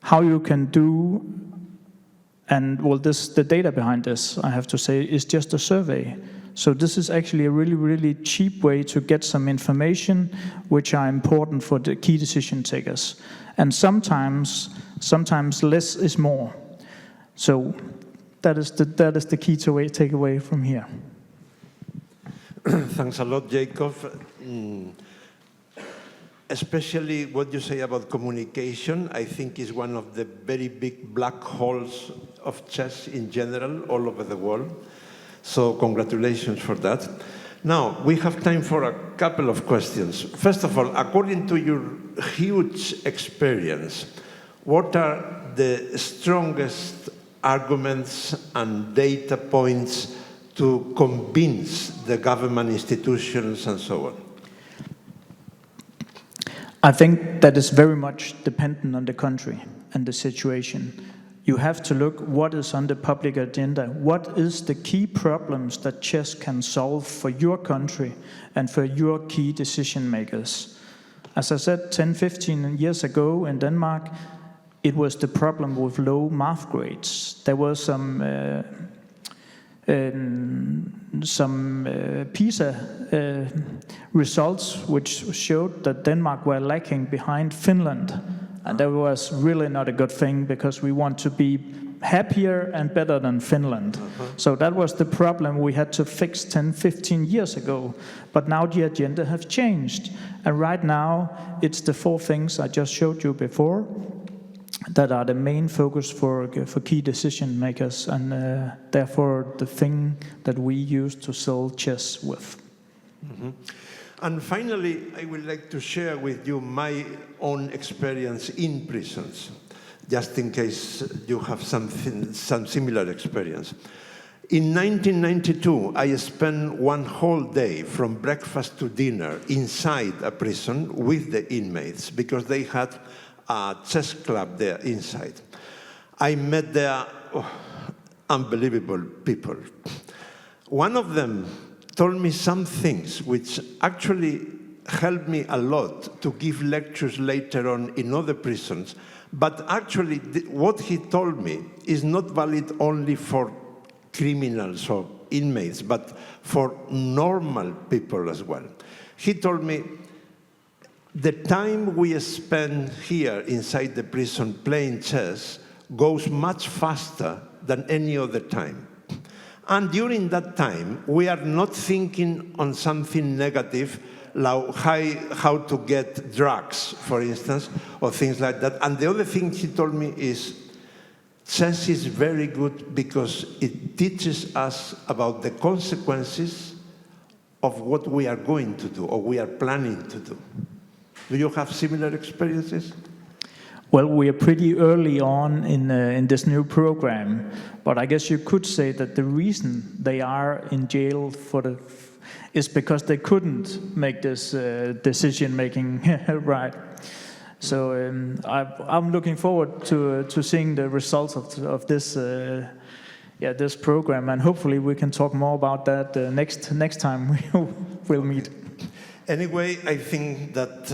how you can do, and well, the data behind this, I have to say, is just a survey. So this is actually a really, really cheap way to get some information which are important for the key decision takers. And sometimes less is more. So that is the key takeaway from here. Thanks a lot, Jacob. Especially what you say about communication, I think is one of the very big black holes of chess in general, all over the world. So congratulations for that. Now, we have time for a couple of questions. First of all, according to your huge experience, what are the strongest arguments and data points to convince the government institutions and so on? I think that is very much dependent on the country and the situation. You have to look what is on the public agenda. What is the key problems that chess can solve for your country and for your key decision makers? As I said, 10, 15 years ago in Denmark, it was the problem with low math grades. There were some PISA results which showed that Denmark were lacking behind Finland. And that was really not a good thing because we want to be happier and better than Finland. So that was the problem we had to fix 10, 15 years ago. But now the agenda has changed. And right now, it's the 4 things I just showed you before that are the main focus for key decision makers, and therefore the thing that we use to sell chess with. And finally, I would like to share with you my own experience in prisons, just in case you have some similar experience. In 1992, I spent one whole day from breakfast to dinner inside a prison with the inmates because they had a chess club there inside. I met there unbelievable people. One of them told me some things which actually helped me a lot to give lectures later on in other prisons. But actually, what he told me is not valid only for criminals or inmates, but for normal people as well. He told me, the time we spend here inside the prison playing chess goes much faster than any other time. And during that time, we are not thinking on something negative, like how to get drugs, for instance, or things like that. And the other thing he told me is, chess is very good because it teaches us about the consequences of what we are going to do or we are planning to do. Do you have similar experiences? Well, we are pretty early on in this new program, but I guess you could say that the reason they are in jail is because they couldn't make this decision-making right. So I'm looking forward to seeing the results of this this program, and hopefully we can talk more about that next time we'll meet. Anyway, I think that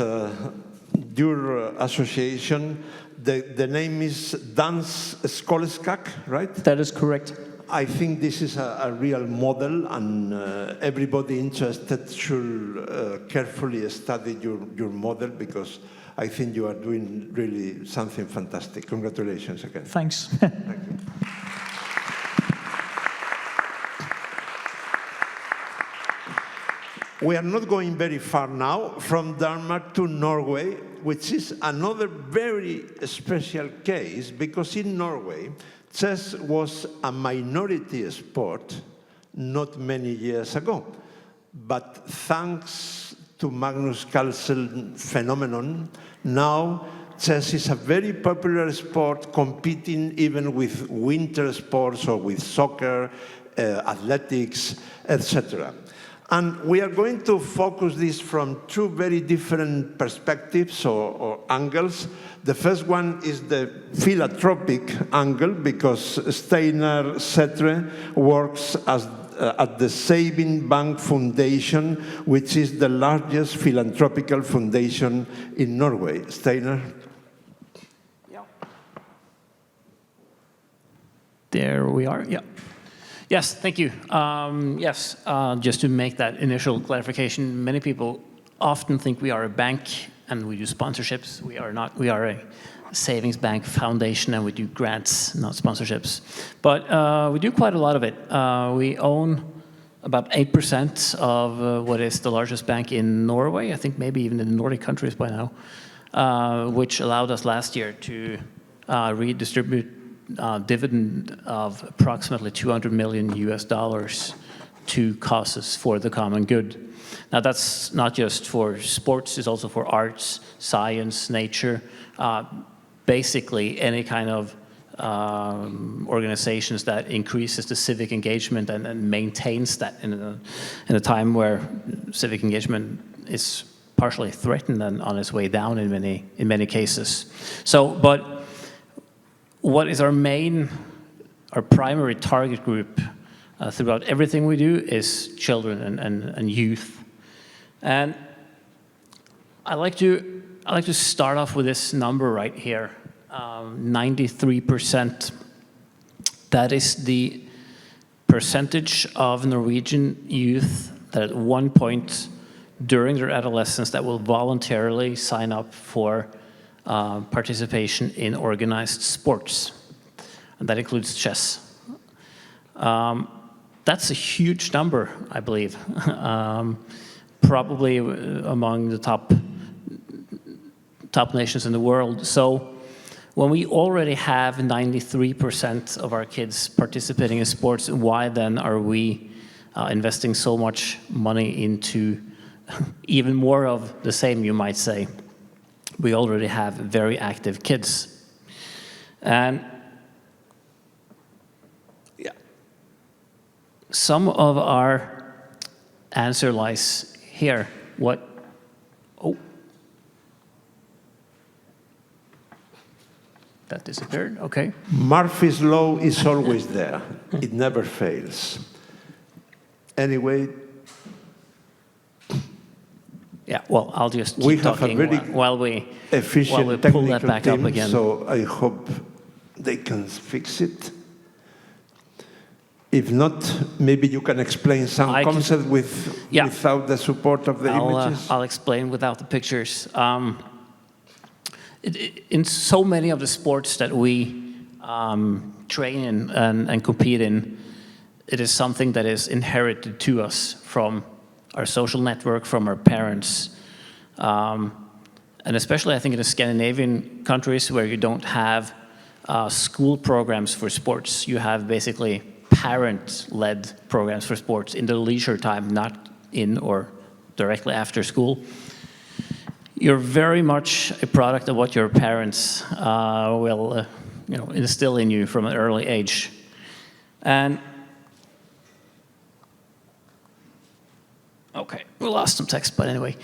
your association, the name is Dans Skolskak, right? That is correct. I think this is a real model, and everybody interested should carefully study your model, because I think you are doing really something fantastic. Congratulations again. Thanks. Thank you. We are not going very far now from Denmark to Norway, which is another very special case, because in Norway, chess was a minority sport not many years ago. But thanks to Magnus Carlsen's phenomenon, now chess is a very popular sport, competing even with winter sports or with soccer, athletics, etc. And we are going to focus this from 2 very different perspectives or angles. The first one is the philanthropic angle, because Steinar Sæthre works as at the Saving Bank Foundation, which is the largest philanthropical foundation in Norway. Steinar? Yeah. There we are, yeah. Yes, thank you. Yes, just to make that initial clarification, many people often think we are a bank and we do sponsorships. We are not. We are a savings bank foundation and we do grants, not sponsorships. But we do quite a lot of it. We own about 8% of what is the largest bank in Norway, I think maybe even in the Nordic countries by now, which allowed us last year to redistribute dividend of approximately $200 million US to causes for the common good. Now that's not just for sports, it's also for arts, science, nature, basically any kind of organizations that increases the civic engagement and maintains that in a time where civic engagement is partially threatened and on its way down in many cases. So, but what is our primary target group throughout everything we do is children and youth. And I like to start off with this number right here, 93%. That is the percentage of Norwegian youth that at one point during their adolescence that will voluntarily sign up for participation in organized sports, and that includes chess. That's a huge number, I believe, probably among the top nations in the world. So when we already have 93% of our kids participating in sports, why then are we investing so much money into even more of the same, you might say? We already have very active kids. And yeah, some of our answer lies here. That disappeared, okay. Murphy's Law is always there. It never fails. Anyway, yeah, well, I'll just keep talking while we pull that back up again. So I hope they can fix it. If not, maybe you can explain some concept without the support of the images. I'll explain without the pictures. In so many of the sports that we train in and compete in, it is something that is inherited to us from our social network, from our parents. And especially, I think, in the Scandinavian countries where you don't have school programs for sports. You have basically parent-led programs for sports in the leisure time, not in or directly after school. You're very much a product of what your parents will instill in you from an early age. And okay, we lost some text, but anyway.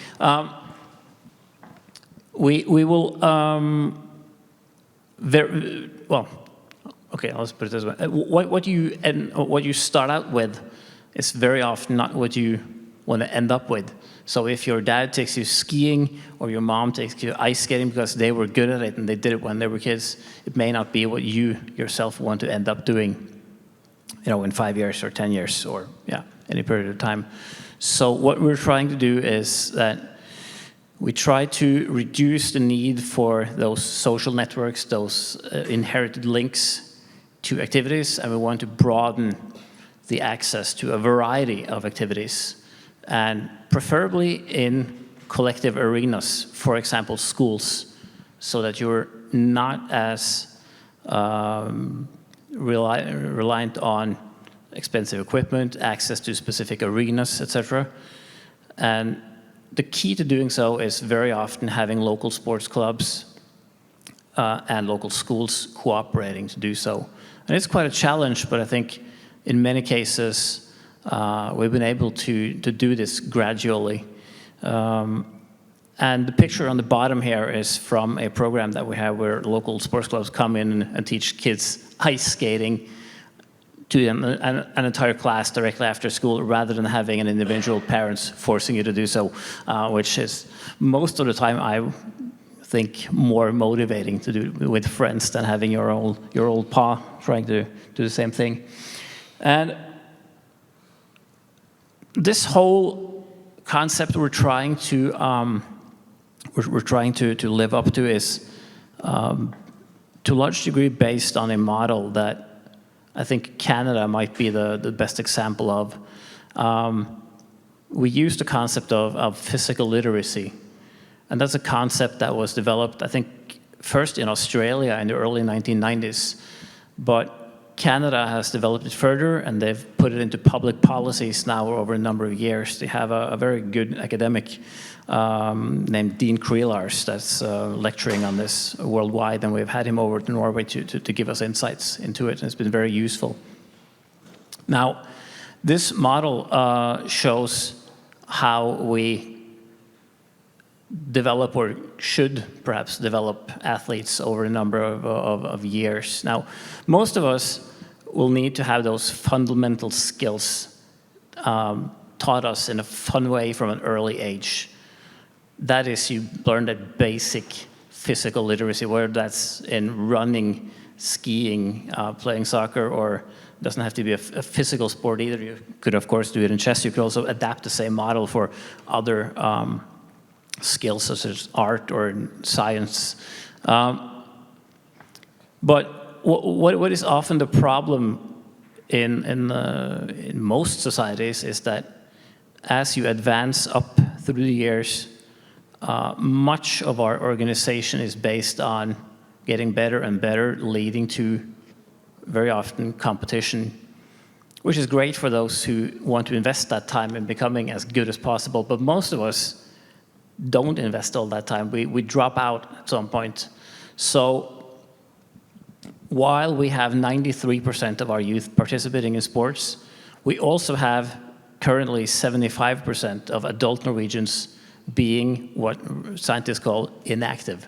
We will okay, let's put it this way. What you start out with is very often not what you want to end up with. So if your dad takes you skiing or your mom takes you ice skating because they were good at it and they did it when they were kids, it may not be what you yourself want to end up doing, in 5 years or 10 years or any period of time. So what we're trying to do is that we try to reduce the need for those social networks, those inherited links to activities, and we want to broaden the access to a variety of activities, and preferably in collective arenas, for example, schools, so that you're not as reliant on expensive equipment, access to specific arenas, etc. And the key to doing so is very often having local sports clubs and local schools cooperating to do so. And it's quite a challenge, but I think in many cases we've been able to do this gradually. And the picture on the bottom here is from a program that we have where local sports clubs come in and teach kids ice skating to an entire class directly after school, rather than having an individual parents forcing you to do so, which is most of the time, I think, more motivating to do with friends than having your old pa trying to do the same thing. And this whole concept we're trying to live up to is to a large degree based on a model that I think Canada might be the best example of. We use the concept of physical literacy, and that's a concept that was developed, I think, first in Australia in the early 1990s, but Canada has developed it further, and they've put it into public policies now over a number of years. They have a very good academic named Dean Creelars that's lecturing on this worldwide, and we've had him over to Norway to give us insights into it, and it's been very useful. Now, this model shows how we develop, or should perhaps develop, athletes over a number of years. Now, most of us will need to have those fundamental skills taught us in a fun way from an early age. That is, you learn that basic physical literacy, whether that's in running, skiing, playing soccer, or it doesn't have to be a physical sport either. You could, of course, do it in chess. You could also adapt the same model for other skills, such as art or science. But what is often the problem in most societies is that as you advance up through the years, much of our organization is based on getting better and better, leading to very often competition, which is great for those who want to invest that time in becoming as good as possible. But most of us don't invest all that time. We drop out at some point. So while we have 93% of our youth participating in sports, we also have currently 75% of adult Norwegians being what scientists call inactive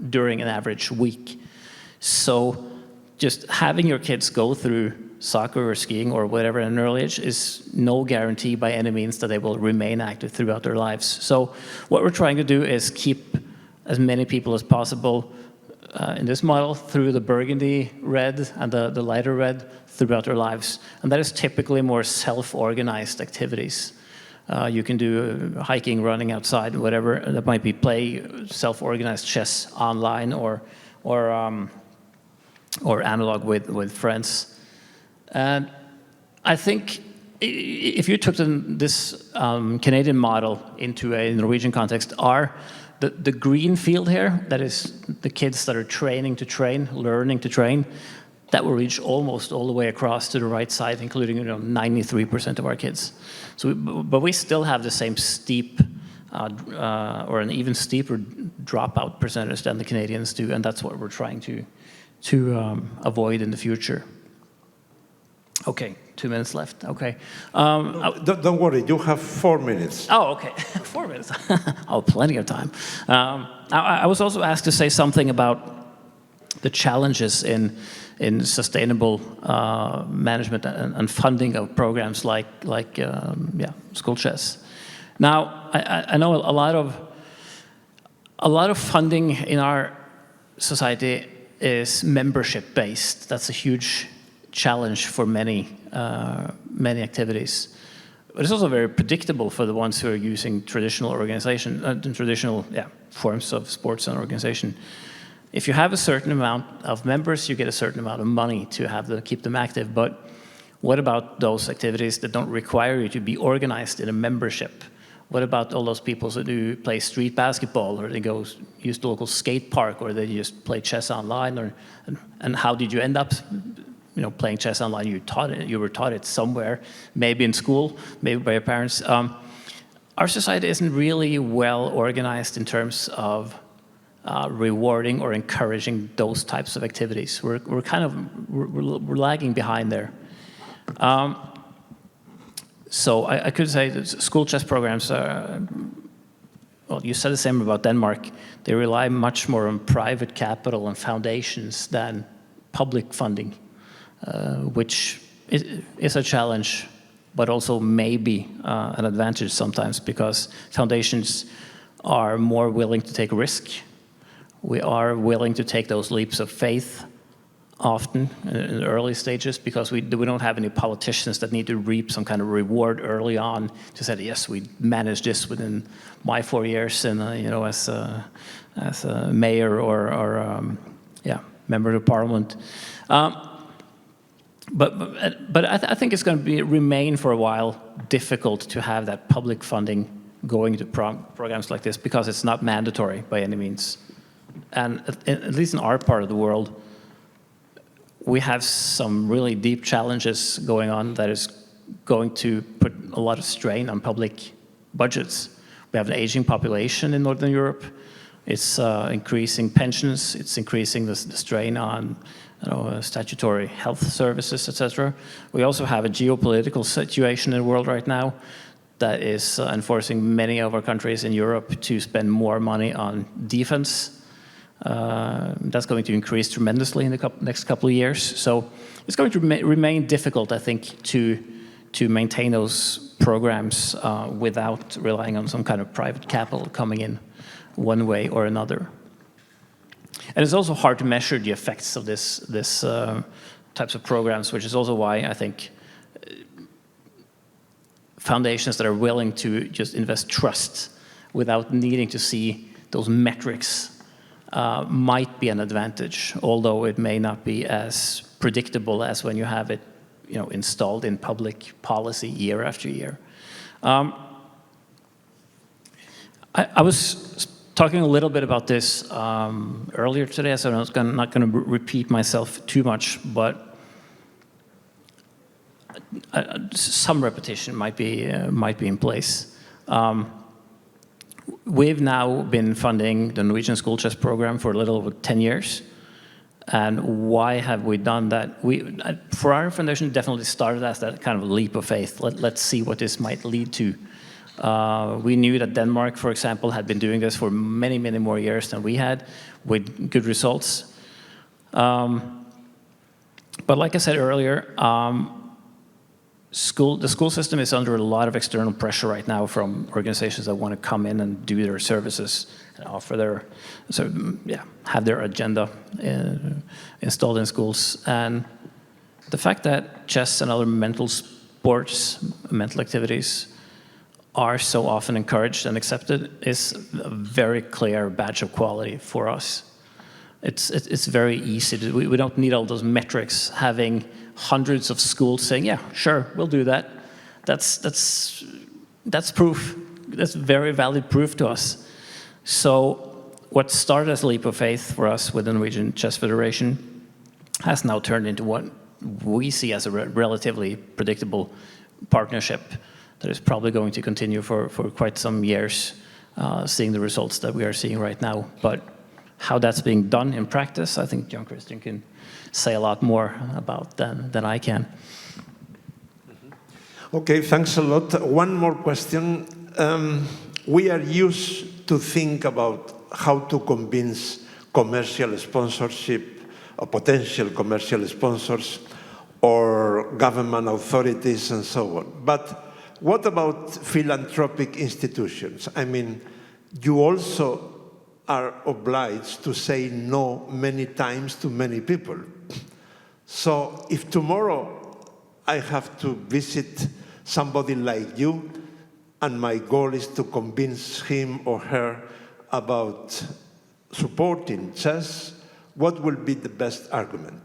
during an average week. So just having your kids go through soccer or skiing or whatever at an early age is no guarantee by any means that they will remain active throughout their lives. So what we're trying to do is keep as many people as possible in this model through the burgundy red and the lighter red throughout their lives. And that is typically more self-organized activities. You can do hiking, running outside, whatever. That might be play self-organized chess online or analog with friends. And I think if you took this Canadian model into a Norwegian context, the green field here, that is the kids that are training to train, learning to train, that will reach almost all the way across to the right side, including 93% of our kids. So, but we still have the same steep, or an even steeper dropout percentage than the Canadians do, and that's what we're trying to avoid in the future. Okay, 2 minutes left. Okay. Don't worry, you have 4 minutes. Oh, okay, 4 minutes. Oh, plenty of time. I was also asked to say something about the challenges in sustainable management and funding of programs like school chess. Now, I know a lot of funding in our society is membership based. That's a huge challenge for many activities. But it's also very predictable for the ones who are using traditional forms of sports and organization. If you have a certain amount of members, you get a certain amount of money to keep them active. But what about those activities that don't require you to be organized in a membership? What about all those people who do play street basketball, or they go use the local skate park, or they just play chess online? And how did you end up, playing chess online? You were taught it somewhere, maybe in school, maybe by your parents. Our society isn't really well organized in terms of rewarding or encouraging those types of activities. We're lagging behind there. So I could say that school chess programs are, well, you said the same about Denmark. They rely much more on private capital and foundations than public funding, which is a challenge, but also maybe an advantage sometimes, because foundations are more willing to take risk. We are willing to take those leaps of faith often in the early stages, because we don't have any politicians that need to reap some kind of reward early on to say, yes, we managed this within my 4 years, and as a mayor or member of parliament. But I think it's going to remain for a while difficult to have that public funding going to programs like this, because it's not mandatory by any means. And at least in our part of the world, we have some really deep challenges going on that is going to put a lot of strain on public budgets. We have an aging population in Northern Europe. It's increasing pensions. It's increasing the strain on statutory health services, etc. We also have a geopolitical situation in the world right now that is enforcing many of our countries in Europe to spend more money on defense. That's going to increase tremendously in the next couple of years. So it's going to remain difficult, I think, to maintain those programs without relying on some kind of private capital coming in one way or another. And it's also hard to measure the effects of this types of programs, which is also why I think foundations that are willing to just invest trust without needing to see those metrics might be an advantage, although it may not be as predictable as when you have it, installed in public policy year after year. I was talking a little bit about this earlier today, so I'm not going to repeat myself too much, but some repetition might be in place. We've now been funding the Norwegian school chess program for a little over 10 years. And why have we done that? For our foundation, definitely started as that kind of leap of faith. Let's see what this might lead to. We knew that Denmark, for example, had been doing this for many, many more years than we had, with good results. But like I said earlier, the school system is under a lot of external pressure right now from organizations that want to come in and do their services and offer have their agenda installed in schools. And the fact that chess and other mental sports, mental activities are so often encouraged and accepted is a very clear badge of quality for us. It's very easy. We don't need all those metrics, having hundreds of schools saying, yeah, sure, we'll do that. That's proof. That's very valid proof to us. So what started as a leap of faith for us with the Norwegian Chess Federation has now turned into what we see as a relatively predictable partnership that is probably going to continue for quite some years, seeing the results that we are seeing right now. But how that's being done in practice, I think Jon Kristian can say a lot more about than I can. Okay, thanks a lot. One more question. We are used to think about how to convince commercial sponsorship or potential commercial sponsors or government authorities and so on. But what about philanthropic institutions? I mean, you also are obliged to say no many times to many people. So if tomorrow I have to visit somebody like you, and my goal is to convince him or her about supporting chess, what will be the best argument?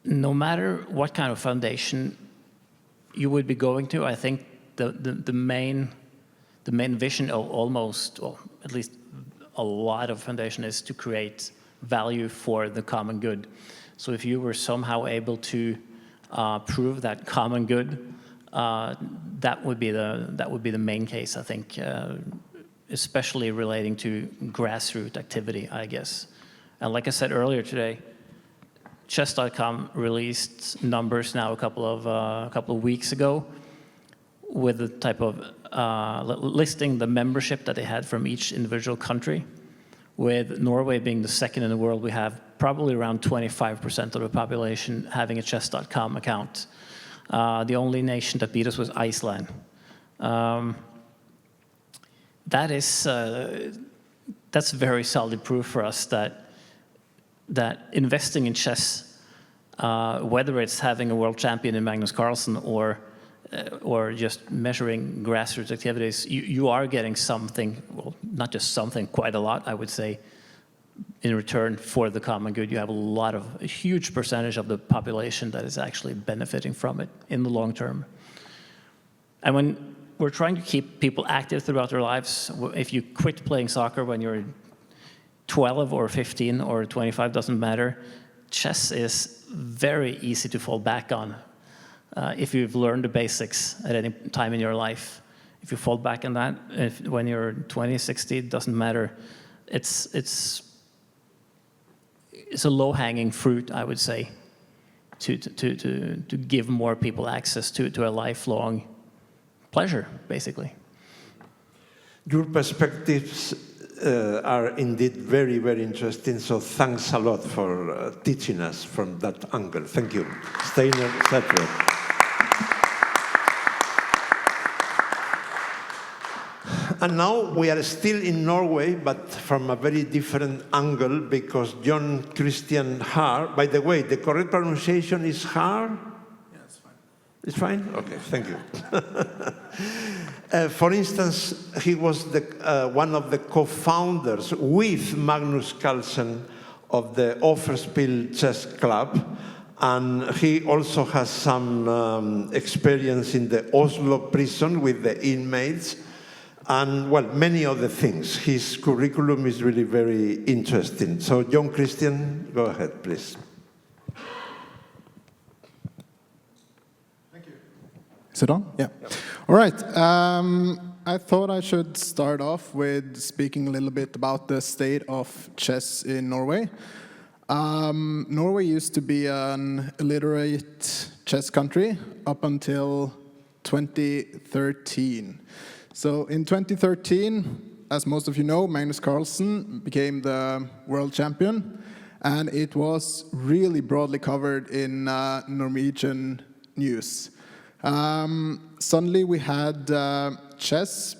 No matter what kind of foundation you would be going to, I think the main vision of almost, well, at least a lot of foundation is to create value for the common good. So if you were somehow able to prove that common good, that would be the main case, I think, especially relating to grassroots activity, I guess. And like I said earlier today, Chess.com released numbers now a couple of weeks ago with the type of listing the membership that they had from each individual country, with Norway being the second in the world, we have probably around 25% of the population having a chess.com account. The only nation that beat us was Iceland. That's very solid proof for us that investing in chess, whether it's having a world champion in Magnus Carlsen or just measuring grassroots activities, you are getting something, well, not just something, quite a lot, I would say, in return for the common good. You have a huge percentage of the population that is actually benefiting from it in the long term. And when we're trying to keep people active throughout their lives, if you quit playing soccer when you're 12 or 15 or 25, doesn't matter, chess is very easy to fall back on. If you've learned the basics at any time in your life, if you fall back on that, when you're 20, 60, it doesn't matter. It's a low-hanging fruit, I would say, to give more people access to a lifelong pleasure, basically. Your perspectives are indeed very, very interesting, so thanks a lot for teaching us from that angle. Thank you. Steinar Sæthre. And now we are still in Norway, but from a very different angle, because Jon Kristian Haarr, by the way, the correct pronunciation is Haarr? Yeah, it's fine. It's fine? Okay, thank you. For instance, he was one of the co-founders with Magnus Carlsen of the Offerspill Chess Club, and he also has some experience in the Oslo prison with the inmates, and, well, many other things. His curriculum is really very interesting. So, Jon Kristian, go ahead, please. Thank you. Is it on? Yeah. All right. I thought I should start off with speaking a little bit about the state of chess in Norway. Norway used to be an illiterate chess country up until 2013. So in 2013, as most of you know, Magnus Carlsen became the world champion, and it was really broadly covered in Norwegian news. Suddenly we had chess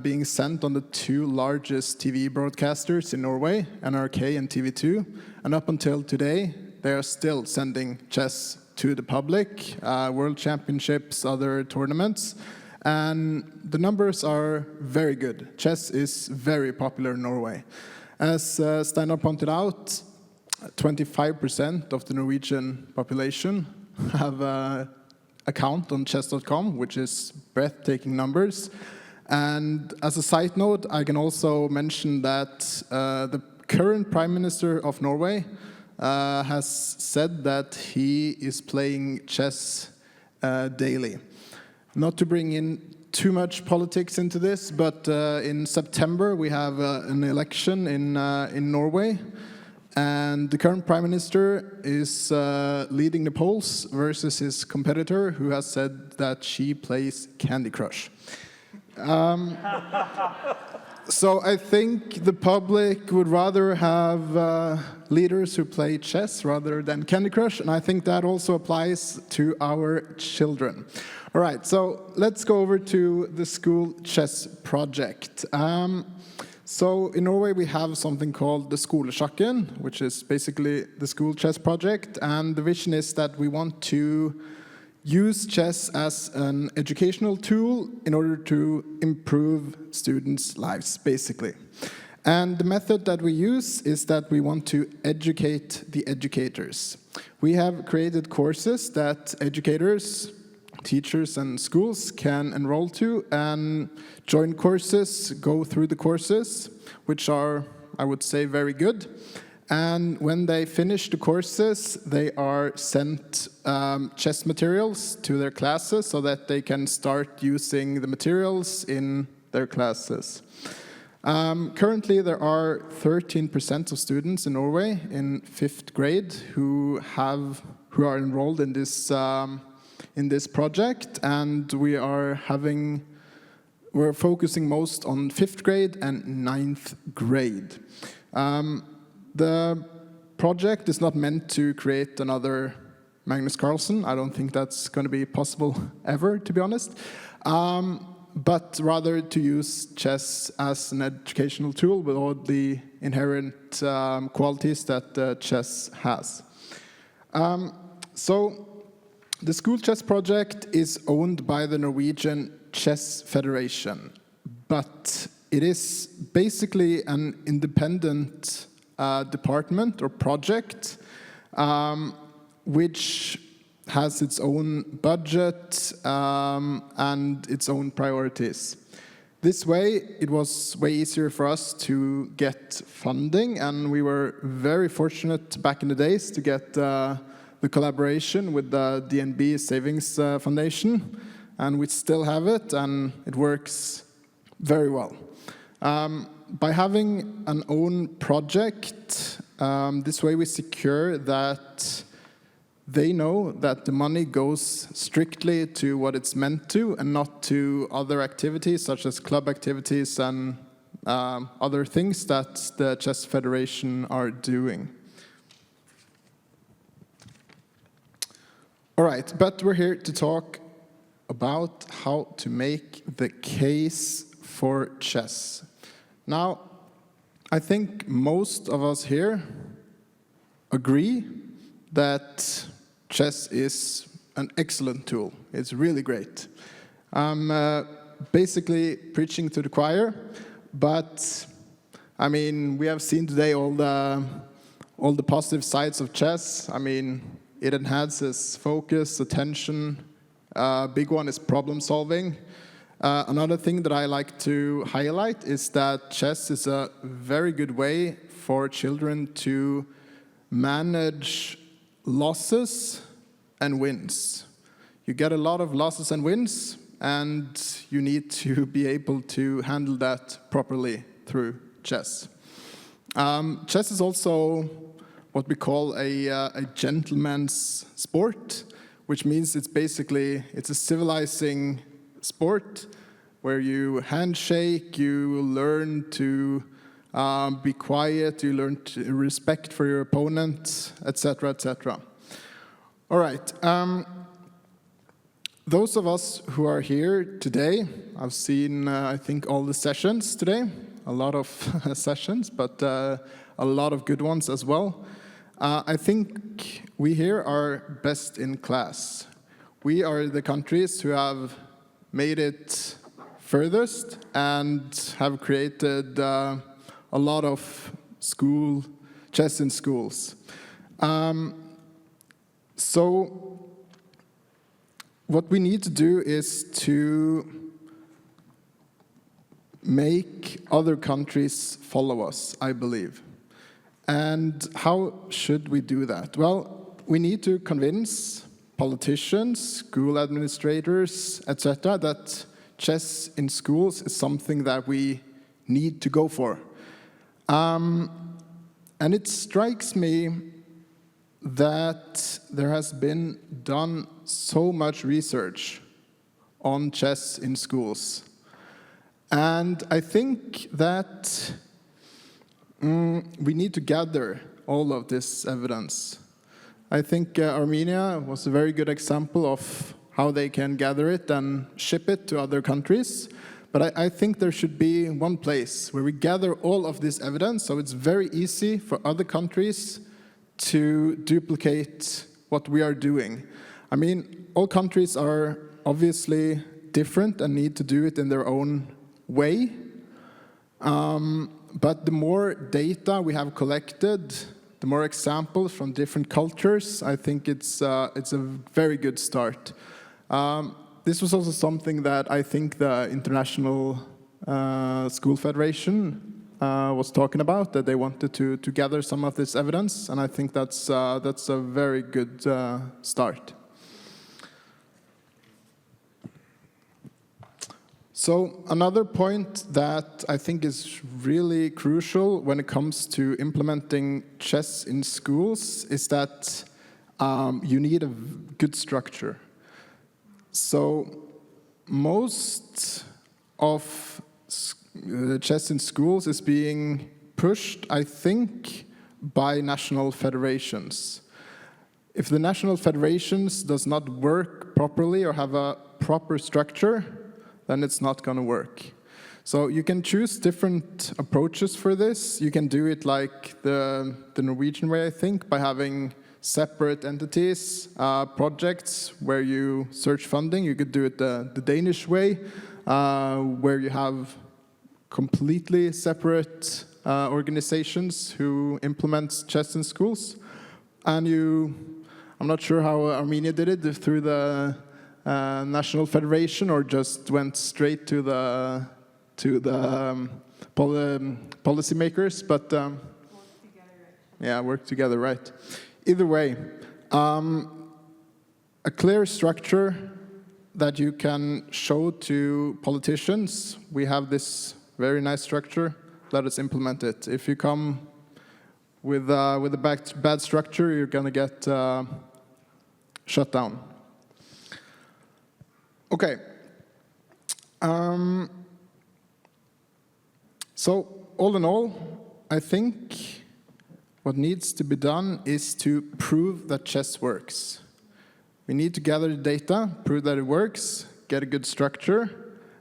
being sent on the two largest TV broadcasters in Norway, NRK and TV2, and up until today, they are still sending chess to the public, world championships, other tournaments. And the numbers are very good. Chess is very popular in Norway. As Steinar pointed out, 25% of the Norwegian population have an account on chess.com, which is breathtaking numbers. And as a side note, I can also mention that the current Prime Minister of Norway has said that he is playing chess daily. Not to bring in too much politics into this, but in September we have an election in Norway, and the current Prime Minister is leading the polls versus his competitor, who has said that she plays Candy Crush. So I think the public would rather have leaders who play chess rather than Candy Crush, and I think that also applies to our children. All right, so let's go over to the school chess project. So in Norway we have something called the Skolesjakken, which is basically the school chess project, and the vision is that we want to use chess as an educational tool in order to improve students' lives, basically. And the method that we use is that we want to educate the educators. We have created courses that educators, teachers and schools can enroll to and join courses, go through the courses, which are, I would say, very good. And when they finish the courses, they are sent chess materials to their classes so that they can start using the materials in their classes. Currently, there are 13% of students in Norway in 5th grade who are enrolled in this project, and we're focusing most on 5th grade and 9th grade. The project is not meant to create another Magnus Carlsen. I don't think that's going to be possible ever, to be honest. But rather to use chess as an educational tool with all the inherent qualities that chess has. So the school chess project is owned by the Norwegian Chess Federation, but it is basically an independent department or project which has its own budget and its own priorities. This way, it was way easier for us to get funding, and we were very fortunate back in the days to get the collaboration with the DNB Savings Foundation, and we still have it, and it works very well. By having an own project, this way we secure that they know that the money goes strictly to what it's meant to and not to other activities such as club activities and other things that the Chess Federation are doing. All right, but we're here to talk about how to make the case for chess. Now, I think most of us here agree that chess is an excellent tool. It's really great. I'm basically preaching to the choir, but I mean, we have seen today all the positive sides of chess. I mean, it enhances focus, attention. Big one is problem solving. Another thing that I like to highlight is that chess is a very good way for children to manage losses and wins. You get a lot of losses and wins, and you need to be able to handle that properly through chess. Chess is also what we call a gentleman's sport, which means it's a civilizing sport where you handshake, you learn to be quiet, you learn to respect for your opponent, etc., etc. All right. Those of us who are here today, I've seen, I think, all the sessions today, a lot of sessions, but a lot of good ones as well. I think we here are best in class. We are the countries who have made it furthest and have created a lot of chess in schools. So what we need to do is to make other countries follow us, I believe. And how should we do that? Well, we need to convince politicians, school administrators, etc., that chess in schools is something that we need to go for. And it strikes me that there has been done so much research on chess in schools. And I think that we need to gather all of this evidence. I think Armenia was a very good example of how they can gather it and ship it to other countries. But I think there should be one place where we gather all of this evidence, so it's very easy for other countries to duplicate what we are doing. I mean, all countries are obviously different and need to do it in their own way. But the more data we have collected, the more examples from different cultures, I think it's a very good start. This was also something that I think the International School Federation was talking about, that they wanted to gather some of this evidence, and I think that's a very good start. So another point that I think is really crucial when it comes to implementing chess in schools is that you need a good structure. So most of chess in schools is being pushed, I think, by national federations. If the national federations does not work properly or have a proper structure, then it's not going to work. So you can choose different approaches for this. You can do it like the Norwegian way, I think, by having separate entities, projects where you search funding. You could do it the Danish way, where you have completely separate organizations who implement chess in schools. And I'm not sure how Armenia did it, through the National Federation, or just went straight to the policymakers, but work together, right? Either way, a clear structure that you can show to politicians. We have this very nice structure. Let us implement it. If you come with a bad structure, you're going to get shut down. Okay. So all in all, I think what needs to be done is to prove that chess works. We need to gather the data, prove that it works, get a good structure,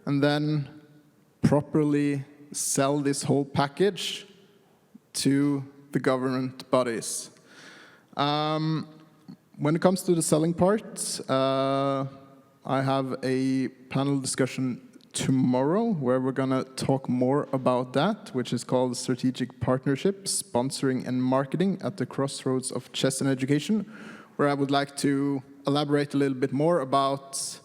and then properly sell this whole package to the government bodies. When it comes to the selling part, I have a panel discussion tomorrow where we're going to talk more about that, which is called Strategic Partnerships, Sponsoring and Marketing at the Crossroads of Chess and Education, where I would like to elaborate a little bit more about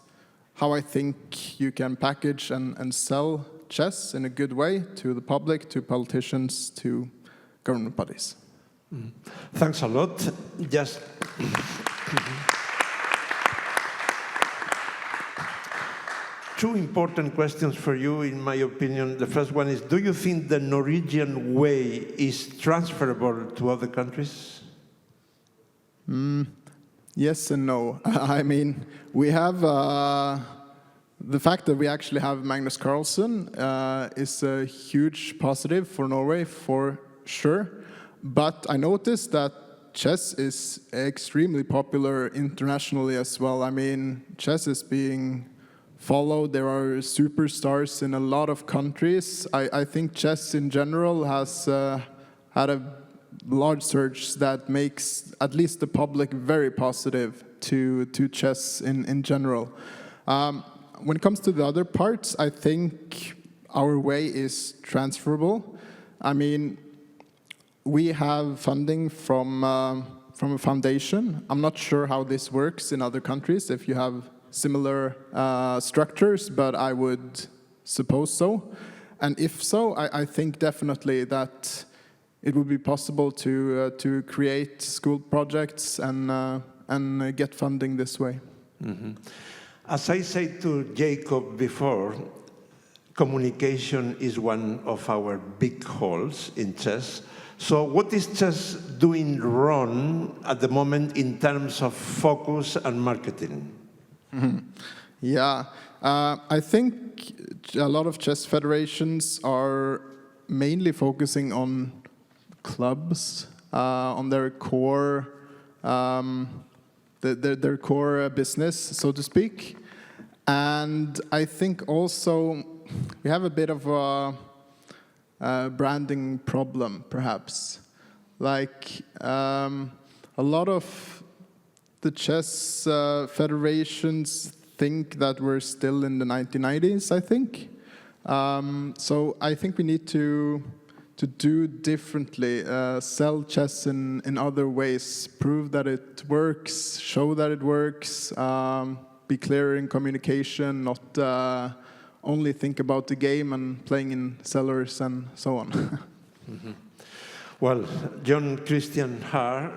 how I think you can package and sell chess in a good way to the public, to politicians, to government bodies. Thanks a lot. Just two important questions for you, in my opinion. The first one is, do you think the Norwegian way is transferable to other countries? Yes and no. I mean, we have the fact that we actually have Magnus Carlsen is a huge positive for Norway, for sure. But I noticed that chess is extremely popular internationally as well. I mean, chess is being followed. There are superstars in a lot of countries. I think chess in general has had a large surge that makes at least the public very positive to chess in general. When it comes to the other parts, I think our way is transferable. I mean, we have funding from a foundation. I'm not sure how this works in other countries, if you have similar structures, but I would suppose so. And if so, I think definitely that it would be possible to create school projects and get funding this way. Mm-hmm. As I said to Jacob before, communication is one of our big holes in chess. So what is chess doing wrong at the moment in terms of focus and marketing? Mm-hmm. Yeah, I think a lot of chess federations are mainly focusing on clubs, on their core, their core business, so to speak. And I think also we have a bit of a branding problem, perhaps. Like a lot of the chess federations think that we're still in the 1990s, I think. So I think we need to do differently, sell chess in other ways, prove that it works, show that it works, be clear in communication, not only think about the game and playing in cellars and so on. Mm-hmm. Well, Jon Kristian Haarr,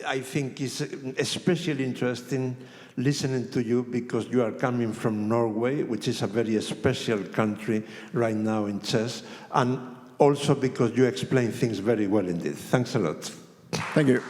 I think is especially interesting listening to you because you are coming from Norway, which is a very special country right now in chess, and also because you explain things very well indeed. Thanks a lot. Thank you.